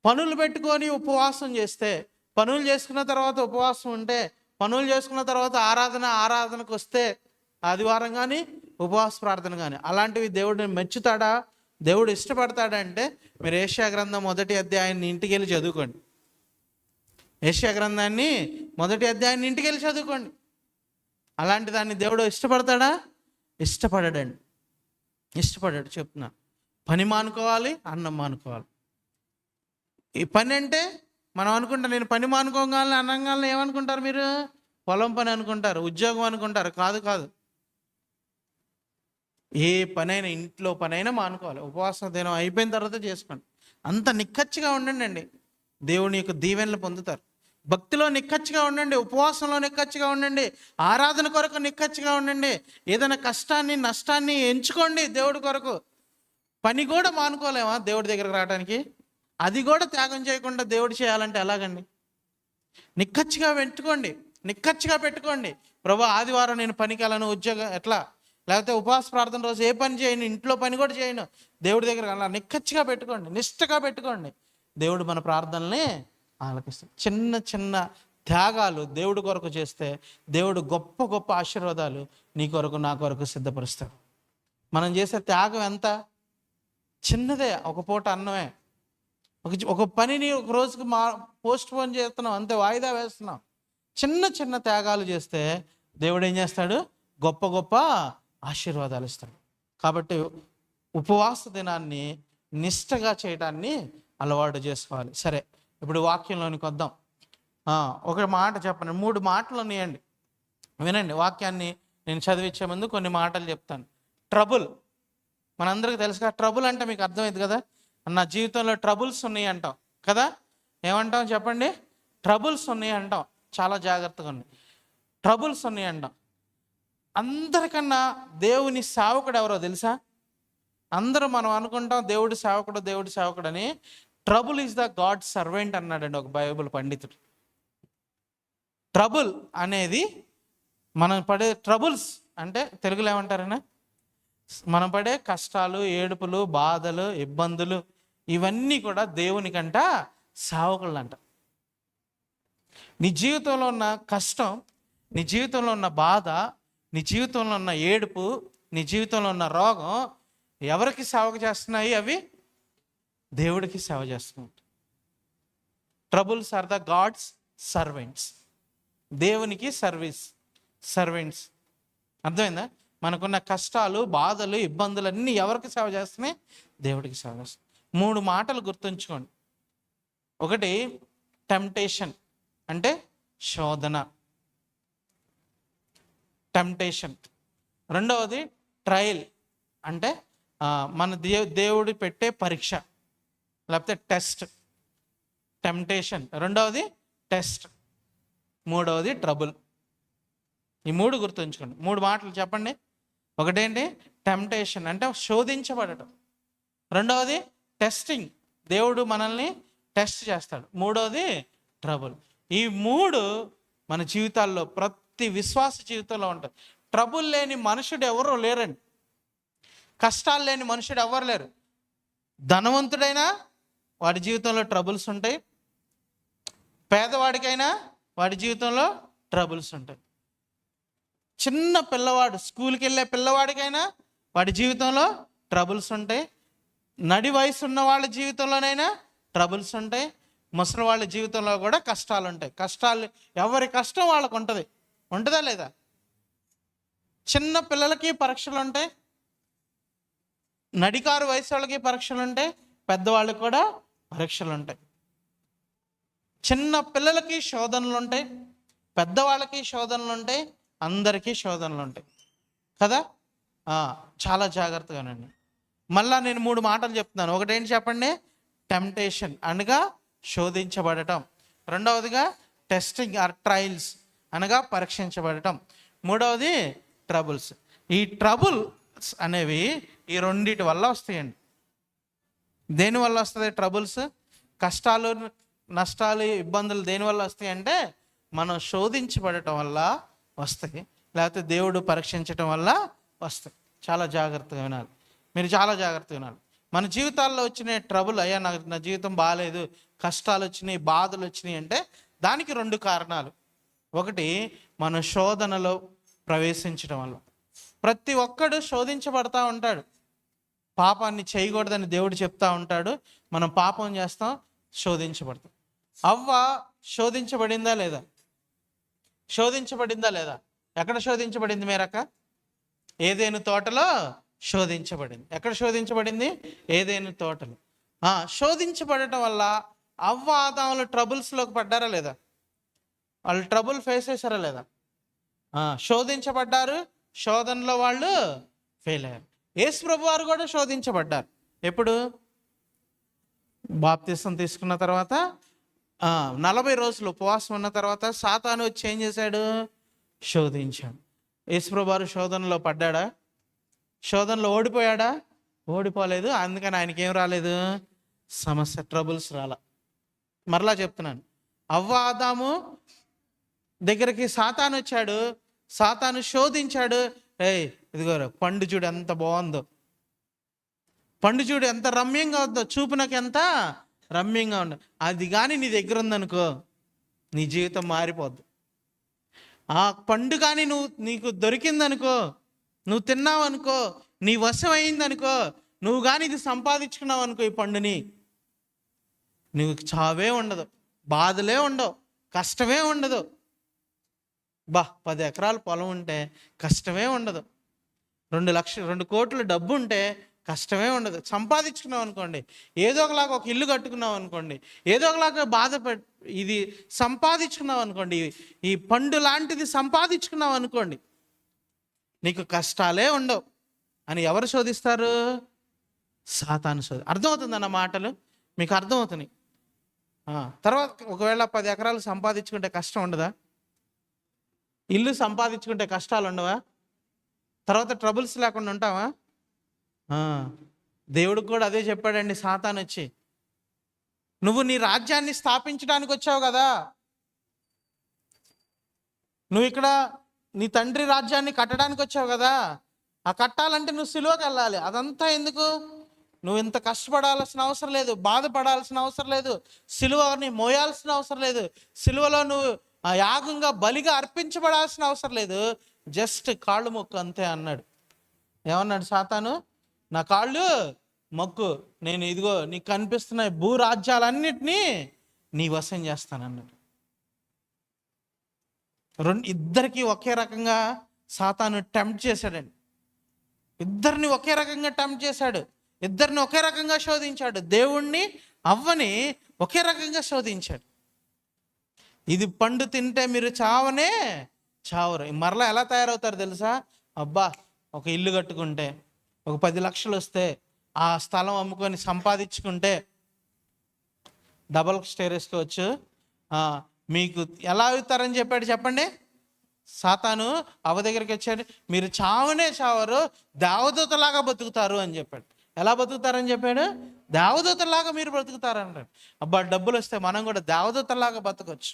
పనులు పెట్టుకొని ఉపవాసం చేస్తే, పనులు చేసుకున్న తర్వాత ఉపవాసం ఉంటే, పనులు చేసుకున్న తర్వాత ఆరాధనకు వస్తే, ఆదివారం కానీ ఉపవాస ప్రార్థన కానీ, అలాంటివి దేవుడిని మెచ్చుతాడా? దేవుడు ఇష్టపడతాడా? అంటే మీరు యెషయా గ్రంథం 1వ అధ్యాయాన్ని ఇంటికి వెళ్ళి చదువుకోండి. యెషయా గ్రంథాన్ని 1వ అధ్యాయాన్ని ఇంటికి వెళ్ళి చదువుకోండి. అలాంటి దాన్ని దేవుడు ఇష్టపడతాడా? ఇష్టపడడండి. ఇష్టపడాడు. చెప్తున్నా, పని మానుకోవాలి, అన్నం మానుకోవాలి. ఈ పని అంటే మనం అనుకుంటాం, నేను పని మానుకోగాలని అన్నంగాలని ఏమనుకుంటారు మీరు? పొలం పని అనుకుంటారు, ఉద్యోగం అనుకుంటారు. కాదు. ఏ పనైనా, ఇంట్లో పనైనా మానుకోవాలి. ఉపవాస దినం అయిపోయిన తర్వాత చేసుకోండి. అంత నిక్కచ్చిగా ఉండండి. దేవుని యొక్క దీవెనలు పొందుతారు. భక్తిలో నిక్కచ్చిగా ఉండండి, ఉపవాసంలో నిక్కచ్చిగా ఉండండి, ఆరాధన కొరకు నిక్కచ్చిగా ఉండండి. ఏదైనా కష్టాన్ని, నష్టాన్ని ఎంచుకోండి దేవుడి కొరకు. పని కూడా మానుకోలేమా దేవుడి దగ్గరకు రావడానికి? అది కూడా త్యాగం చేయకుండా దేవుడు చేయాలంటే ఎలాగండి? నిక్కచ్చిగా పెట్టుకోండి. ప్రభు, ఆదివారం నేను పనికి వెళ్ళను, ఉద్యోగం ఎట్లా, లేకపోతే ఉపవాస ప్రార్థన రోజు ఏ పని చేయను, ఇంట్లో పని కూడా చేయను, దేవుడి దగ్గర అలా నిక్కచ్చిగా పెట్టుకోండి, నిష్టగా పెట్టుకోండి. దేవుడు మన ప్రార్థనల్ని ఆలకిస్తాడు. చిన్న చిన్న త్యాగాలు దేవుడి కొరకు చేస్తే, దేవుడు గొప్ప గొప్ప ఆశీర్వాదాలు నీ కొరకు, నా కొరకు సిద్ధపరుస్తాడు. మనం చేసే త్యాగం ఎంత చిన్నదే. ఒక పూట అన్నమే, ఒక పనిని ఒక రోజుకి పోస్ట్ పోన్ చేస్తున్నాం, అంతే, వాయిదా వేస్తున్నాం. చిన్న చిన్న త్యాగాలు చేస్తే దేవుడు ఏం చేస్తాడు? గొప్ప గొప్ప ఆశీర్వాదాలు ఇస్తాడు. కాబట్టి ఉపవాస దినాన్ని నిష్టగా చేయడాన్ని అలవాటు చేసుకోవాలి. సరే, ఇప్పుడు వాక్యంలోనికి వద్దాం. ఒక మాట చెప్పండి. 3 మాటలు ఉన్నాయండి, వినండి. వాక్యాన్ని నేను చదివించే ముందు కొన్ని మాటలు చెప్తాను. ట్రబుల్, మనందరికీ తెలుసు కదా. ట్రబుల్ అంటే మీకు అర్థమైంది కదా. నా జీవితంలో ట్రబుల్స్ ఉన్నాయి అంటాం కదా. ఏమంటాం చెప్పండి? ట్రబుల్స్ ఉన్నాయి అంటాం. చాలా జాగ్రత్తగా ఉన్నాయి. ట్రబుల్స్ ఉన్నాయి అంటాం. అందరికన్నా దేవుని సేవకుడు ఎవరో తెలుసా? అందరూ మనం అనుకుంటాం దేవుడి సేవకుడు అని. Trouble is the God servant అన్నాడండి ఒక బైబిల్ పండితుడు. ట్రబుల్ అనేది, మనం పడే ట్రబుల్స్ అంటే తెలుగులో ఏమంటారన్నా, మనం పడే కష్టాలు, ఏడుపులు, బాధలు, ఇబ్బందులు, ఇవన్నీ కూడా దేవునికంట సేవకులు అంట. నీ జీవితంలో ఉన్న కష్టం, నీ జీవితంలో ఉన్న బాధ, నీ జీవితంలో ఉన్న ఏడుపు, నీ జీవితంలో ఉన్న రోగం ఎవరికి సేవ చేస్తున్నాయి? అవి దేవుడికి సేవ చేస్తున్నాయి. Troubles are the god's servants. దేవునికి సర్వెంట్స్. అర్థమైందా? మనకున్న కష్టాలు, బాధలు, ఇబ్బందులు అన్నీ ఎవరికి సేవ చేస్తున్నాయి? దేవుడికి సేవ చేస్తున్నాయి. 3 మాటలు గుర్తుంచుకోండి. ఒకటి టెంప్టేషన్ అంటే శోధన, టెంప్టేషన్. రెండవది ట్రయల్ అంటే మన దేవుడు పెట్టే పరీక్ష, లేకపోతే టెస్ట్. టెంప్టేషన్, రెండవది టెస్ట్, మూడవది ట్రబుల్. ఈ 3 గుర్తుంచుకోండి. 3 మాటలు చెప్పండి. ఒకటేంటి? టెంప్టేషన్ అంటే శోధించబడటం. రెండవది టెస్టింగ్, దేవుడు మనల్ని టెస్ట్ చేస్తాడు. మూడోది ట్రబుల్. ఈ మూడు మన జీవితాల్లో ప్రతి విశ్వాస జీవితంలో ఉంటుంది. ట్రబుల్ లేని మనుషుడు ఎవరు లేరండి. కష్టాలు లేని మనుషుడు ఎవరు లేరు. ధనవంతుడైనా వాడి జీవితంలో ట్రబుల్స్ ఉంటాయి, పేదవాడికైనా వాడి జీవితంలో ట్రబుల్స్ ఉంటాయి. చిన్న పిల్లవాడు, స్కూల్కి వెళ్ళే పిల్లవాడికైనా వాడి జీవితంలో ట్రబుల్స్ ఉంటాయి. నడి వయసు ఉన్న వాళ్ళ జీవితంలోనైనా ట్రబుల్స్ ఉంటాయి. ముసలి వాళ్ళ జీవితంలో కూడా కష్టాలు ఉంటాయి. కష్టాలు ఎవరి కష్టం వాళ్ళకు ఉంటుంది. ఉంటుందా లేదా? చిన్న పిల్లలకి పరీక్షలు ఉంటాయి, నడికారు వయసు వాళ్ళకి పరీక్షలు ఉంటాయి, పెద్దవాళ్ళకి కూడా పరీక్షలు ఉంటాయి. చిన్న పిల్లలకి శోధనలు ఉంటాయి, పెద్దవాళ్ళకి శోధనలు ఉంటాయి, అందరికీ శోధనలు ఉంటాయి కదా. చాలా జాగ్రత్తగానండి. మళ్ళా నేను 3 మాటలు చెప్తున్నాను. ఒకటేంటి చెప్పండి? టెంప్టేషన్ అనగా శోధించబడటం. రెండవదిగా టెస్టింగ్ ఆర్ ట్రయల్స్ అనగా పరీక్షించబడటం. మూడవది ట్రబుల్స్. ఈ ట్రబుల్స్ అనేవి ఈ రెండిటి వల్ల వస్తాయండి. దేనివల్ల వస్తుంది ట్రబుల్స్? కష్టాలు, నష్టాలు, ఇబ్బందులు దేనివల్ల వస్తాయి అంటే మనం శోధించబడటం వల్ల వస్తాయి, లేకపోతే దేవుడు పరీక్షించటం వల్ల వస్తాయి. చాలా జాగ్రత్తగా వినాలి, మీరు చాలా జాగ్రత్తగా వినాలి. మన జీవితాల్లో వచ్చిన ట్రబుల్, అయ్యా నా జీవితం బాగాలేదు, కష్టాలు వచ్చినాయి, బాధలు వచ్చినాయి అంటే దానికి 2 కారణాలు. ఒకటి, మన శోధనలో ప్రవేశించడం వల్ల. ప్రతి ఒక్కడు శోధించబడతా ఉంటాడు. పాపాన్ని చేయకూడదని దేవుడు చెప్తా ఉంటాడు, మనం పాపం చేస్తాం, శోధించబడతాం. అవ్వ శోధించబడిందా లేదా? శోధించబడిందా లేదా? ఎక్కడ శోధించబడింది మేరక్క? ఏదైనా తోటలో శోధించబడింది. ఎక్కడ శోధించబడింది? ఏదైనా తోటలో. శోధించబడటం వల్ల అవ్వ ఆదాములు ట్రబుల్స్లోకి పడ్డారా లేదా? వాళ్ళు ట్రబుల్ ఫేస్ చేశారా లేదా? శోధించబడ్డారు, శోధనలో వాళ్ళు ఫెయిల్ అయ్యారు. యేసు ప్రభు వారు కూడా శోధించబడ్డారు. ఎప్పుడు? బాప్తిసం తీసుకున్న తర్వాత 40 రోజులు ఉపవాసం ఉన్న తర్వాత సాతాను వచ్చి ఏం చేశాడు? శోధించాడు. యేసు ప్రభు వారు శోధనలో పడ్డాడా? శోధనలో ఓడిపోయాడా? ఓడిపోలేదు. అందుకని ఆయనకి ఏం రాలేదు? సమస్య, ట్రబుల్స్ రాలా. మరలా చెప్తున్నాను, అవ్వ ఆదాము దగ్గరికి సాతాను వచ్చాడు, సాతాను శోధించాడు. ఇదిగో పండు చూడు ఎంత బాగుందో, పండు చూడు ఎంత రమ్యంగా ఉందో, చూపునకు ఎంత రమ్యంగా ఉందో, అది కానీ నీ దగ్గర ఉందనుకో నీ జీవితం మారిపోద్ది. ఆ పండు కానీ నీకు దొరికిందనుకో, నువ్వు తిన్నావు అనుకో, నీ వశం అయిందనుకో, నువ్వు కానీ ఇది సంపాదించుకున్నావు అనుకో, ఈ పండుని, నువ్వు చావే ఉండదు, బాధలే ఉండవు, కష్టమే ఉండదు. 10 ఎకరాల పొలం ఉంటే కష్టమే ఉండదు. 2 కోట్ల డబ్బు ఉంటే కష్టమే ఉండదు. సంపాదించుకున్నావు అనుకోండి, ఏదో ఒకలాగా ఒక ఇల్లు కట్టుకున్నావు అనుకోండి, ఏదో ఒకలాగా ఇది సంపాదించుకున్నావు అనుకోండి, ఈ పండు లాంటిది సంపాదించుకున్నావు అనుకోండి, నీకు కష్టాలే ఉండవు అని ఎవరు శోధిస్తారు? సాతాను శోధి. అర్థమవుతుందన్న మాటలు మీకు? అర్థమవుతున్నాయి. తర్వాత ఒకవేళ 10 ఎకరాలు సంపాదించుకుంటే కష్టం ఉండదా? ఇల్లు సంపాదించుకుంటే కష్టాలు ఉండవా? తర్వాత ట్రబుల్స్ లేకుండా ఉంటావా? దేవుడికి కూడా అదే చెప్పాడండి సాతాను వచ్చి, నువ్వు నీ రాజ్యాన్ని స్థాపించడానికి వచ్చావు కదా, నువ్వు ఇక్కడ నీ తండ్రి రాజ్యాన్ని కట్టడానికి వచ్చావు కదా, ఆ కట్టాలంటే నువ్వు సిలువకి వెళ్ళాలి. అదంతా ఎందుకు? నువ్వు ఇంత కష్టపడాల్సిన అవసరం లేదు, బాధపడాల్సిన అవసరం లేదు, సిలువని మోయాల్సిన అవసరం లేదు, సిలువలో నువ్వు యాగంగా బలిగా అర్పించబడాల్సిన అవసరం లేదు, జస్ట్ కాళ్ళు మొక్కు అంతే అన్నాడు. ఏమన్నాడు సాతాను? నా కాళ్ళు మొక్కు, నేను ఇదిగో నీకు కనిపిస్తున్న భూరాజ్యాలన్నిటినీ నీ వశం చేస్తానన్నాడు. ఇద్దరికి ఒకే రకంగా సాతాను టెంప్ట్ చేశాడండి. ఇద్దరిని ఒకే రకంగా టెంప్ట్ చేశాడు, ఇద్దరిని ఒకే రకంగా శోధించాడు. దేవుణ్ణి అవ్వని ఒకే రకంగా శోధించాడు. ఇది పండు తింటే మీరు చావనే చావరు. మరలా ఎలా తయారవుతారు తెలుసా? ఒక ఇల్లు కట్టుకుంటే, ఒక 10 లక్షలు వస్తే, ఆ స్థలం అమ్ముకొని సంపాదించుకుంటే డబల్ స్టేర్ వేసుకోవచ్చు. మీకు ఎలా అవుతారని చెప్పాడు చెప్పండి? సాతాను అవ్వ దగ్గరికి వచ్చాడు, మీరు చావనే చావరు, దేవదూతలాగా బతుకుతారు అని చెప్పాడు. ఎలా బతుకుతారని చెప్పాడు? దేవదూతలాగా మీరు బ్రతుకుతారన్నాడు. అబ్బా, డబ్బులు వస్తే మనం కూడా దేవదూతలాగా బతకొచ్చు.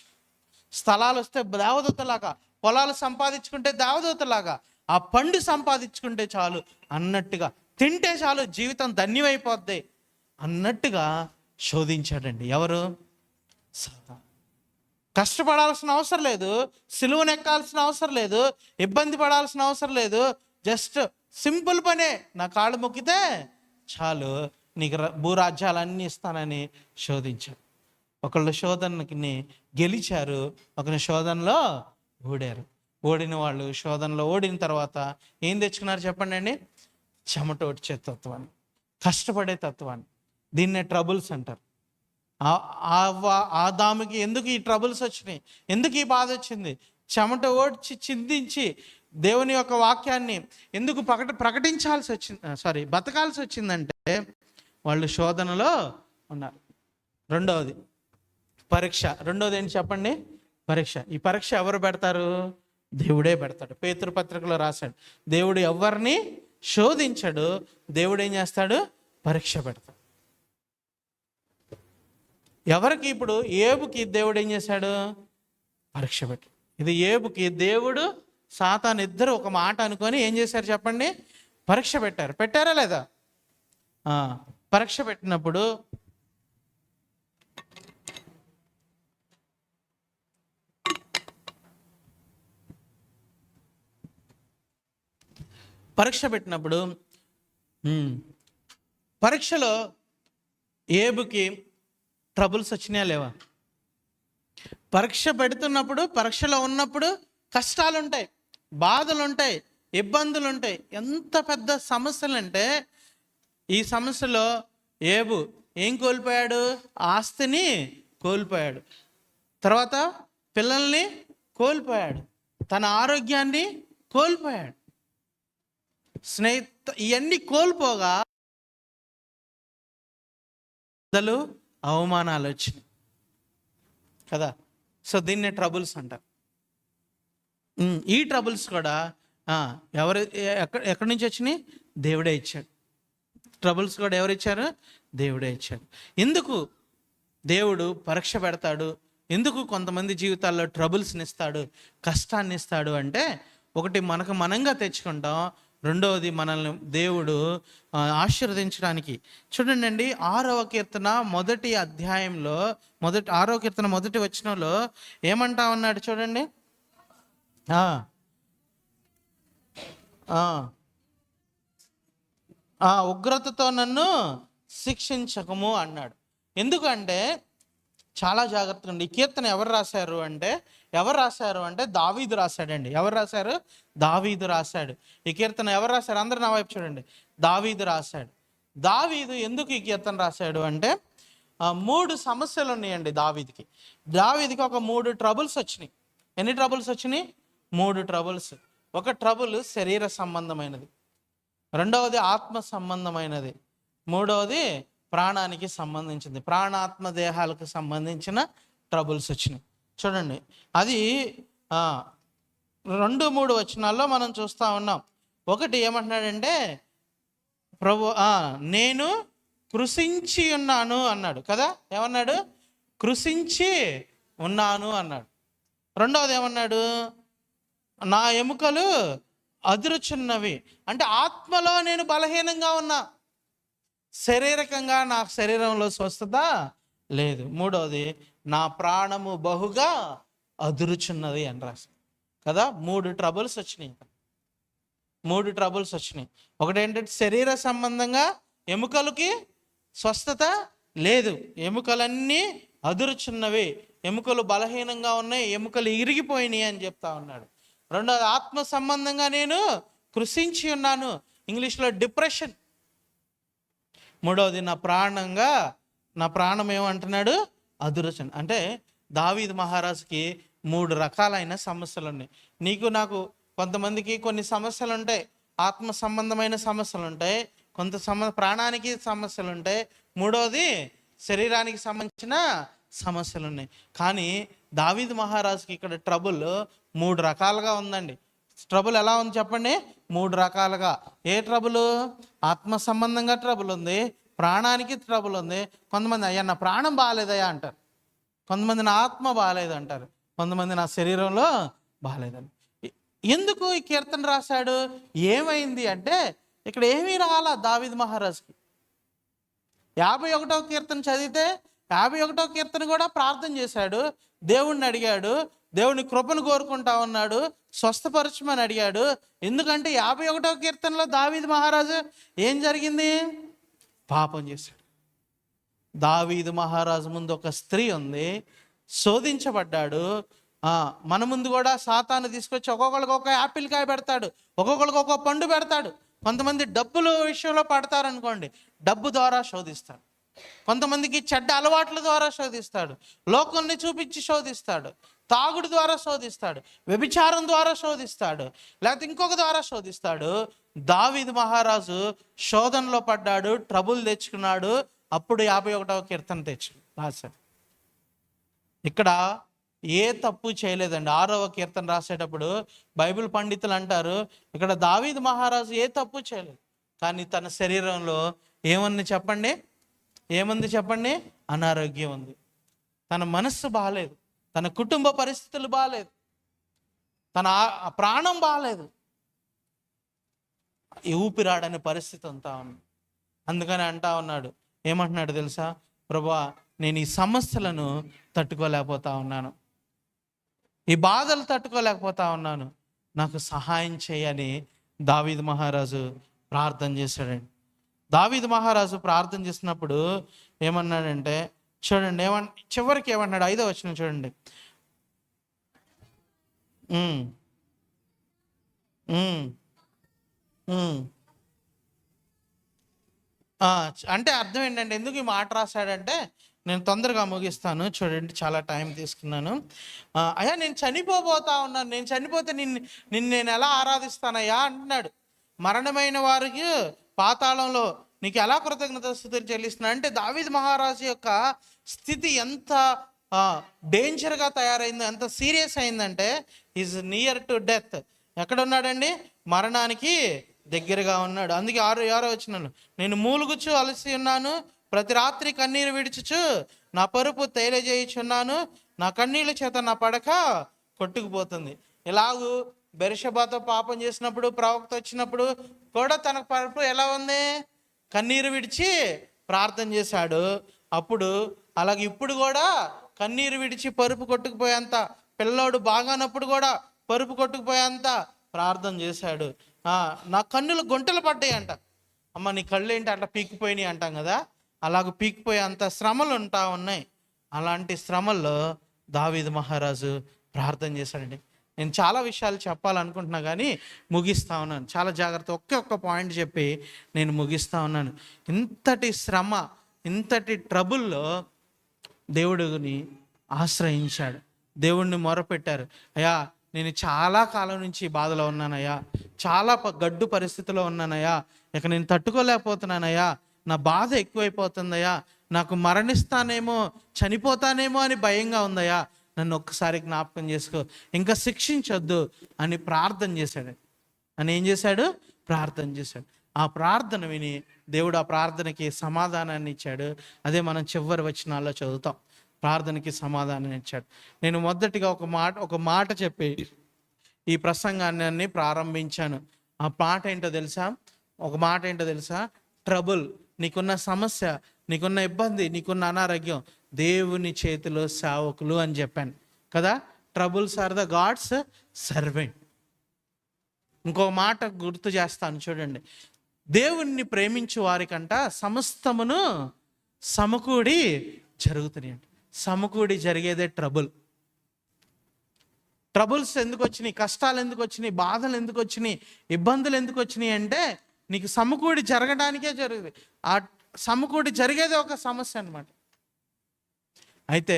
స్థలాలు వస్తే దేవదూతలాగా, పొలాలు సంపాదించుకుంటే దేవదూతలాగా, ఆ పండు సంపాదించుకుంటే చాలు అన్నట్టుగా, తింటే చాలు జీవితం ధన్యమైపోద్ది అన్నట్టుగా శోధించాడండి. ఎవరు? సాతాను. కష్టపడాల్సిన అవసరం లేదు, సిలువను ఎక్కాల్సిన అవసరం లేదు, ఇబ్బంది పడాల్సిన అవసరం లేదు. జస్ట్ సింపుల్ పనే, నా కాళ్ళు మొక్కితే చాలు నీకు భూరాజ్యాలన్నీ ఇస్తానని శోధించాడు. ఒకళ్ళు శోధనకి గెలిచారు, ఒకరి శోధనలో ఓడారు. ఓడిన వాళ్ళు శోధనలో ఓడిన తర్వాత ఏం తెచ్చుకున్నారు చెప్పండి అండి? చెమట వచ్చే తత్వాన్ని, కష్టపడే తత్వాన్ని. దీన్నే ట్రబుల్స్ అంటారు. ఆదాముకి ఎందుకు ఈ ట్రబుల్స్ వచ్చినాయి, ఎందుకు ఈ బాధ వచ్చింది? చెమట ఓడ్చి చిందించి దేవుని యొక్క వాక్యాన్ని ఎందుకు ప్రకటించాల్సి వచ్చింది, బతకాల్సి వచ్చిందంటే వాళ్ళు శోధనలో ఉన్నారు. రెండవది పరీక్ష. రెండవది ఏంటి చెప్పండి? పరీక్ష. ఈ పరీక్ష ఎవరు పెడతారు? దేవుడే పెడతాడు. పేతురు పత్రికలో రాశాడు, దేవుడు ఎవరిని శోధించడు, దేవుడు ఏం చేస్తాడు? పరీక్ష పెడతాడు. ఎవరికి? ఇప్పుడు ఏబుకి దేవుడు ఏం చేశాడు? పరీక్ష పెట్టాడు. ఇది ఏబుకి దేవుడు సాతాను ఇద్దరు ఒక మాట అనుకొని ఏం చేశారు చెప్పండి? పరీక్ష పెట్టారు. పెట్టారా లేదా? పరీక్ష పెట్టినప్పుడు పరీక్షలో ఏబుకి ట్రబుల్స్ వచ్చినాయా లేవా? పరీక్ష పెడుతున్నప్పుడు, పరీక్షలో ఉన్నప్పుడు కష్టాలు ఉంటాయి, బాధలు ఉంటాయి, ఇబ్బందులు ఉంటాయి. ఎంత పెద్ద సమస్యలు అంటే, ఈ సమస్యలో ఏబు ఏం కోల్పోయాడు? ఆస్తిని కోల్పోయాడు, తర్వాత పిల్లల్ని కోల్పోయాడు, తన ఆరోగ్యాన్ని కోల్పోయాడు, ఇవన్నీ కోల్పోగా అవమానాలు వచ్చినాయి కదా. సో దీన్నే ట్రబుల్స్ అంటారు. ఈ ట్రబుల్స్ కూడా ఎక్కడి నుంచి వచ్చినాయి? దేవుడే ఇచ్చాడు. ట్రబుల్స్ కూడా ఎవరు ఇచ్చారు? దేవుడే ఇచ్చాడు. ఎందుకు దేవుడు పరీక్ష పెడతాడు? ఎందుకు కొంతమంది జీవితాల్లో ట్రబుల్స్ని ఇస్తాడు, కష్టాన్ని ఇస్తాడు అంటే, ఒకటి మనకు మనంగా తెచ్చుకుంటాం, రెండవది మనల్ని దేవుడు ఆశీర్వదించడానికి. చూడండి అండి, 6వ కీర్తన మొదటి అధ్యాయంలో 6వ కీర్తన మొదటి వచనంలో ఏమంటా ఉన్నాడు చూడండి. ఉగ్రతతో నన్ను శిక్షించకము అన్నాడు. ఎందుకంటే చాలా జాగ్రత్తగా ఉండి, ఈ కీర్తన ఎవరు రాశారు అంటే దావీదు రాశాడండి. ఎవరు రాశారు? దావీదు రాశాడు. ఈ కీర్తన ఎవరు రాశారు? అందరూ నా వైపు చూడండి. దావీదు రాశాడు. దావీదు ఎందుకు ఈ కీర్తన రాశాడు అంటే, 3 సమస్యలు ఉన్నాయండి దావీదికి ఒక 3 ట్రబుల్స్ వచ్చినాయి. ఎన్ని ట్రబుల్స్ వచ్చినాయి? 3 ట్రబుల్స్. ఒక ట్రబుల్ శరీర సంబంధమైనది, రెండవది ఆత్మ సంబంధమైనది, మూడవది ప్రాణానికి సంబంధించింది. ప్రాణాత్మ దేహాలకు సంబంధించిన ట్రబుల్స్ వచ్చినాయి. చూడండి, అది 2-3 వచనాల్లో మనం చూస్తూ ఉన్నాం. ఒకటి ఏమంటున్నాడంటే, ప్రభు నేను కృషించి ఉన్నాను అన్నాడు కదా. ఏమన్నాడు? కృషించి ఉన్నాను అన్నాడు. రెండవది ఏమన్నాడు? నా ఎముకలు అదురుచున్నవి, అంటే ఆత్మలో నేను బలహీనంగా ఉన్నా, శారీరకంగా నా శరీరంలో స్వస్థత లేదు. మూడవది నా ప్రాణము బహుగా అదురుచున్నది అని రాసి కదా. 3 ట్రబుల్స్ వచ్చినాయి. 3 ట్రబుల్స్ వచ్చినాయి. ఒకటి ఏంటంటే, శరీర సంబంధంగా ఎముకలకి స్వస్థత లేదు, ఎముకలన్నీ అదురుచున్నవి, ఎముకలు బలహీనంగా ఉన్నాయి, ఎముకలు ఇరిగిపోయినాయి అని చెప్తా ఉన్నాడు. రెండవది ఆత్మ సంబంధంగా నేను కృషించి ఉన్నాను, ఇంగ్లీష్లో డిప్రెషన్. మూడవది నా ప్రాణం ఏమంటున్నాడు? అదురుచన్. అంటే దావీదు మహారాజుకి 3 రకాలైన సమస్యలు ఉన్నాయి. నీకు నాకు కొంతమందికి కొన్ని సమస్యలు ఉంటాయి, ఆత్మ సంబంధమైన సమస్యలు ఉంటాయి, ప్రాణానికి సమస్యలు ఉంటాయి, మూడవది శరీరానికి సంబంధించిన సమస్యలు ఉన్నాయి. కానీ దావీదు మహారాజుకి ఇక్కడ ట్రబుల్ 3 రకాలుగా ఉందండి. ట్రబుల్ ఎలా ఉంది చెప్పండి? 3 రకాలుగా. ఏ ట్రబుల్? ఆత్మ సంబంధంగా ట్రబుల్ ఉంది, ప్రాణానికి ట్రబుల్ ఉంది. కొంతమంది అయ్యా నా ప్రాణం బాగాలేదయ్యా అంటారు, కొంతమంది నా ఆత్మ బాగాలేదు అంటారు, కొంతమంది నా శరీరంలో బాగాలేదని. ఎందుకు ఈ కీర్తన రాశాడు? ఏమైంది అంటే ఇక్కడ ఏమీ రాలా దావీదు మహారాజుకి. 51వ కీర్తన చదివితే 51వ కీర్తన కూడా ప్రార్థన చేశాడు, దేవుణ్ణి అడిగాడు, దేవుని కృపను కోరుకుంటా ఉన్నాడు, స్వస్థపరచమని అడిగాడు. ఎందుకంటే 51వ కీర్తనలో దావీదు మహారాజు ఏం జరిగింది? పాపం చేశాడు. దావీదు మహారాజు ముందు ఒక స్త్రీ ఉంది, శోధించబడ్డాడు. మన ముందు కూడా సాతాను తీసుకొచ్చి ఒక్కొక్కరికి ఒక యాపిల్ కాయ పెడతాడు, ఒక్కొక్కరికి ఒక్కొక్క పండు పెడతాడు. కొంతమంది డబ్బుల విషయంలో పడతారనుకోండి, డబ్బు ద్వారా శోధిస్తాడు. కొంతమందికి చెడ్డ అలవాట్ల ద్వారా శోధిస్తాడు, లోకాన్ని చూపించి శోధిస్తాడు, తాగుడు ద్వారా శోధిస్తాడు, వ్యభిచారం ద్వారా శోధిస్తాడు, లేకపోతే ఇంకొక ద్వారా శోధిస్తాడు. దావీదు మహారాజు శోధనలో పడ్డాడు, ట్రబుల్ తెచ్చుకున్నాడు. అప్పుడు 51వ కీర్తన రాశాడు. ఇక్కడ ఏ తప్పు చేయలేదండి. 6వ కీర్తన రాసేటప్పుడు బైబిల్ పండితులు అంటారు ఇక్కడ దావీదు మహారాజు ఏ తప్పు చేయలేదు, కానీ తన శరీరంలో ఏముంది చెప్పండి? ఏముంది చెప్పండి? అనారోగ్యం ఉంది. తన మనస్సు బాగాలేదు, తన కుటుంబ పరిస్థితులు బాగాలేదు, తన ప్రాణం బాగాలేదు, ఊపిరాడనే పరిస్థితి అంతా ఉంది. అందుకని అంటా ఉన్నాడు, ఏమంటున్నాడు తెలుసా? ప్రభువా నేను ఈ సమస్యలను తట్టుకోలేకపోతా ఉన్నాను, ఈ బాధలు తట్టుకోలేకపోతా ఉన్నాను, నాకు సహాయం చేయని దావీదు మహారాజు ప్రార్థన చేశాడండి. దావీదు మహారాజు ప్రార్థన చేసినప్పుడు ఏమన్నాడంటే చూడండి, చివరికి ఏమన్నాడు? 5వ వచనం చూడండి. అంటే అర్థం ఏంటంటే ఎందుకు ఈ మాట రాశాడంటే, నేను తొందరగా ముగిస్తాను చూడండి, చాలా టైం తీసుకున్నాను. అయ్యా నేను చనిపోబోతా ఉన్నాను, నేను చనిపోతే నిన్ను నేను ఎలా ఆరాధిస్తానయ్యా అంటున్నాడు. మరణమైన వారికి పాతాళంలో నీకు ఎలా కృతజ్ఞతాస్తుతులు చెల్లిస్తున్నా అంటే దావీదు మహారాజు యొక్క స్థితి ఎంత డేంజర్గా తయారైందో, ఎంత సీరియస్ అయిందంటే ఈజ్ నియర్ టు డెత్. ఎక్కడ ఉన్నాడండి? మరణానికి దగ్గరగా ఉన్నాడు. అందుకే 6వ వచనంలో నేను మూలుగుచు అలసి ఉన్నాను, ప్రతి రాత్రి కన్నీరు విడిచుచు నా పరుపు తేలిజేయుచున్నాను, నా కన్నీళ్ళ చేత నా పడక కొట్టుకుపోతుంది. ఇలాగూ బెర్షెబాతో పాపం చేసినప్పుడు, ప్రవక్త వచ్చినప్పుడు కూడా తన పరుపు ఎలా ఉంది? కన్నీరు విడిచి ప్రార్థన చేశాడు. అప్పుడు అలాగే ఇప్పుడు కూడా కన్నీరు విడిచి పరుపు కొట్టుకుపోయేంత, పిల్లోడు బాగానప్పుడు కూడా పరుపు కొట్టుకుపోయేంత ప్రార్థన చేశాడు. నా కన్నులు గుంటలు పడ్డాయి అంట. అమ్మ నీ కళ్ళు ఏంటి అట్లా పీకిపోయినాయి అంటాం కదా, అలాగ పీకిపోయేంత శ్రమలు ఉంటా ఉన్నాయి. అలాంటి శ్రమల్లో దావీదు మహారాజు ప్రార్థన చేశాడండి. నేను చాలా విషయాలు చెప్పాలనుకుంటున్నా కానీ ముగిస్తా ఉన్నాను. చాలా జాగ్రత్త, ఒక్క పాయింట్ చెప్పి నేను ముగిస్తా ఉన్నాను. ఇంతటి శ్రమ, ఇంతటి ట్రబుల్లో దేవుడిని ఆశ్రయించాడు, దేవుణ్ణి మొరపెట్టారు. అయ్యా నేను చాలా కాలం నుంచి బాధలో ఉన్నానయ్యా, చాలా గడ్డు పరిస్థితిలో ఉన్నానయ్యా, ఇక నేను తట్టుకోలేకపోతున్నానయ్యా, నా బాధ ఎక్కువైపోతుందయ్యా, నాకు మరణిస్తానేమో చనిపోతానేమో అని భయంగా ఉందయ్యా, నన్ను ఒక్కసారి జ్ఞాపకం చేసుకో, ఇంకా శిక్షించొద్దు అని ప్రార్థన చేశాడు. అని ఏం చేశాడు? ప్రార్థన చేశాడు. ఆ ప్రార్థన విని దేవుడు ఆ ప్రార్థనకి సమాధానాన్ని ఇచ్చాడు. అదే మనం చివరి వచనాల్లో చదువుతాం. ప్రార్థనకి సమాధానం ఇచ్చాడు. నేను మొదటిగా ఒక మాట చెప్పి ఈ ప్రసంగాన్ని ప్రారంభించాను. ఆ మాట ఏంటో తెలుసా? ఒక మాట ఏంటో తెలుసా? ట్రబుల్, నీకున్న సమస్య, నీకున్న ఇబ్బంది, నీకున్న అనారోగ్యం దేవుని చేతిలో సేవకులు అని చెప్పాను కదా. Troubles are the god's servant. ఇంకో మాట గుర్తు చేస్తాను చూడండి. దేవుణ్ణి ప్రేమించు వారికంట సమస్తమును సమకూడి జరుగుతున్నాయి అంట. సమకూడి జరిగేదే ట్రబుల్. ట్రబుల్స్ ఎందుకు వచ్చినాయి, కష్టాలు ఎందుకు వచ్చినాయి, బాధలు ఎందుకు వచ్చినాయి, ఇబ్బందులు ఎందుకు వచ్చినాయి అంటే నీకు సమకూడి జరగడానికే జరుగుతుంది. ఆ సమకూడి జరిగేదే ఒక సమస్య అన్నమాట. అయితే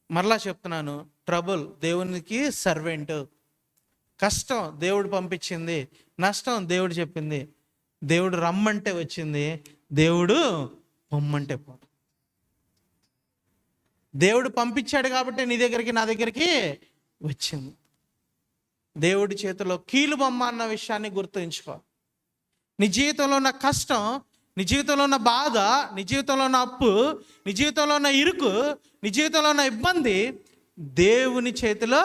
మరలా చెప్తున్నాను, ట్రబుల్ దేవునికి సర్వెంట్. కష్టం దేవుడు పంపించింది, నష్టం దేవుడు చెప్పింది. దేవుడు రమ్మంటే వచ్చింది, దేవుడు పొమ్మంటే పోదు. దేవుడు పంపించాడు కాబట్టి నీ దగ్గరికి నా దగ్గరికి వచ్చింది. దేవుడి చేతిలో కీలుబొమ్మ అన్న విషయాన్ని గుర్తుంచుకో. నీ జీవితంలో ఉన్న కష్టం, నీ జీవితంలో ఉన్న బాధ, నీ జీవితంలో ఉన్న అప్పు, నీ జీవితంలో ఉన్న ఇరుకు, నీ జీవితంలో ఉన్న ఇబ్బంది దేవుని చేతిలో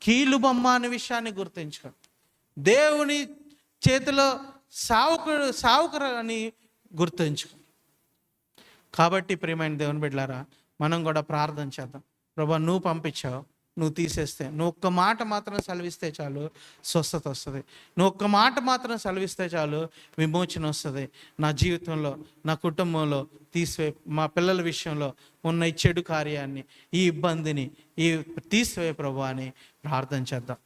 కీలుబొమ్మ అనే విషయాన్ని గుర్తుంచుకో. దేవుని చేతిలో సావుకురు అని గుర్తుంచుకో. కాబట్టి ప్రియమైన దేవుని బిడ్డలారా, మనం కూడా ప్రార్థన చేద్దాం. ప్రభా, నువ్వు పంపించావు, నువ్వు తీసేస్తే, నువ్వు ఒక్క మాట మాత్రం సెలవిస్తే చాలు స్వస్థత వస్తుంది. నువ్వు ఒక్క మాట మాత్రం సెలవిస్తే చాలు విమోచన వస్తుంది. నా జీవితంలో, నా కుటుంబంలో మా పిల్లల విషయంలో ఉన్న ఈ చెడు కార్యాన్ని, ఈ ఇబ్బందిని తీసివే ప్రభు అని ప్రార్థన చేద్దాం.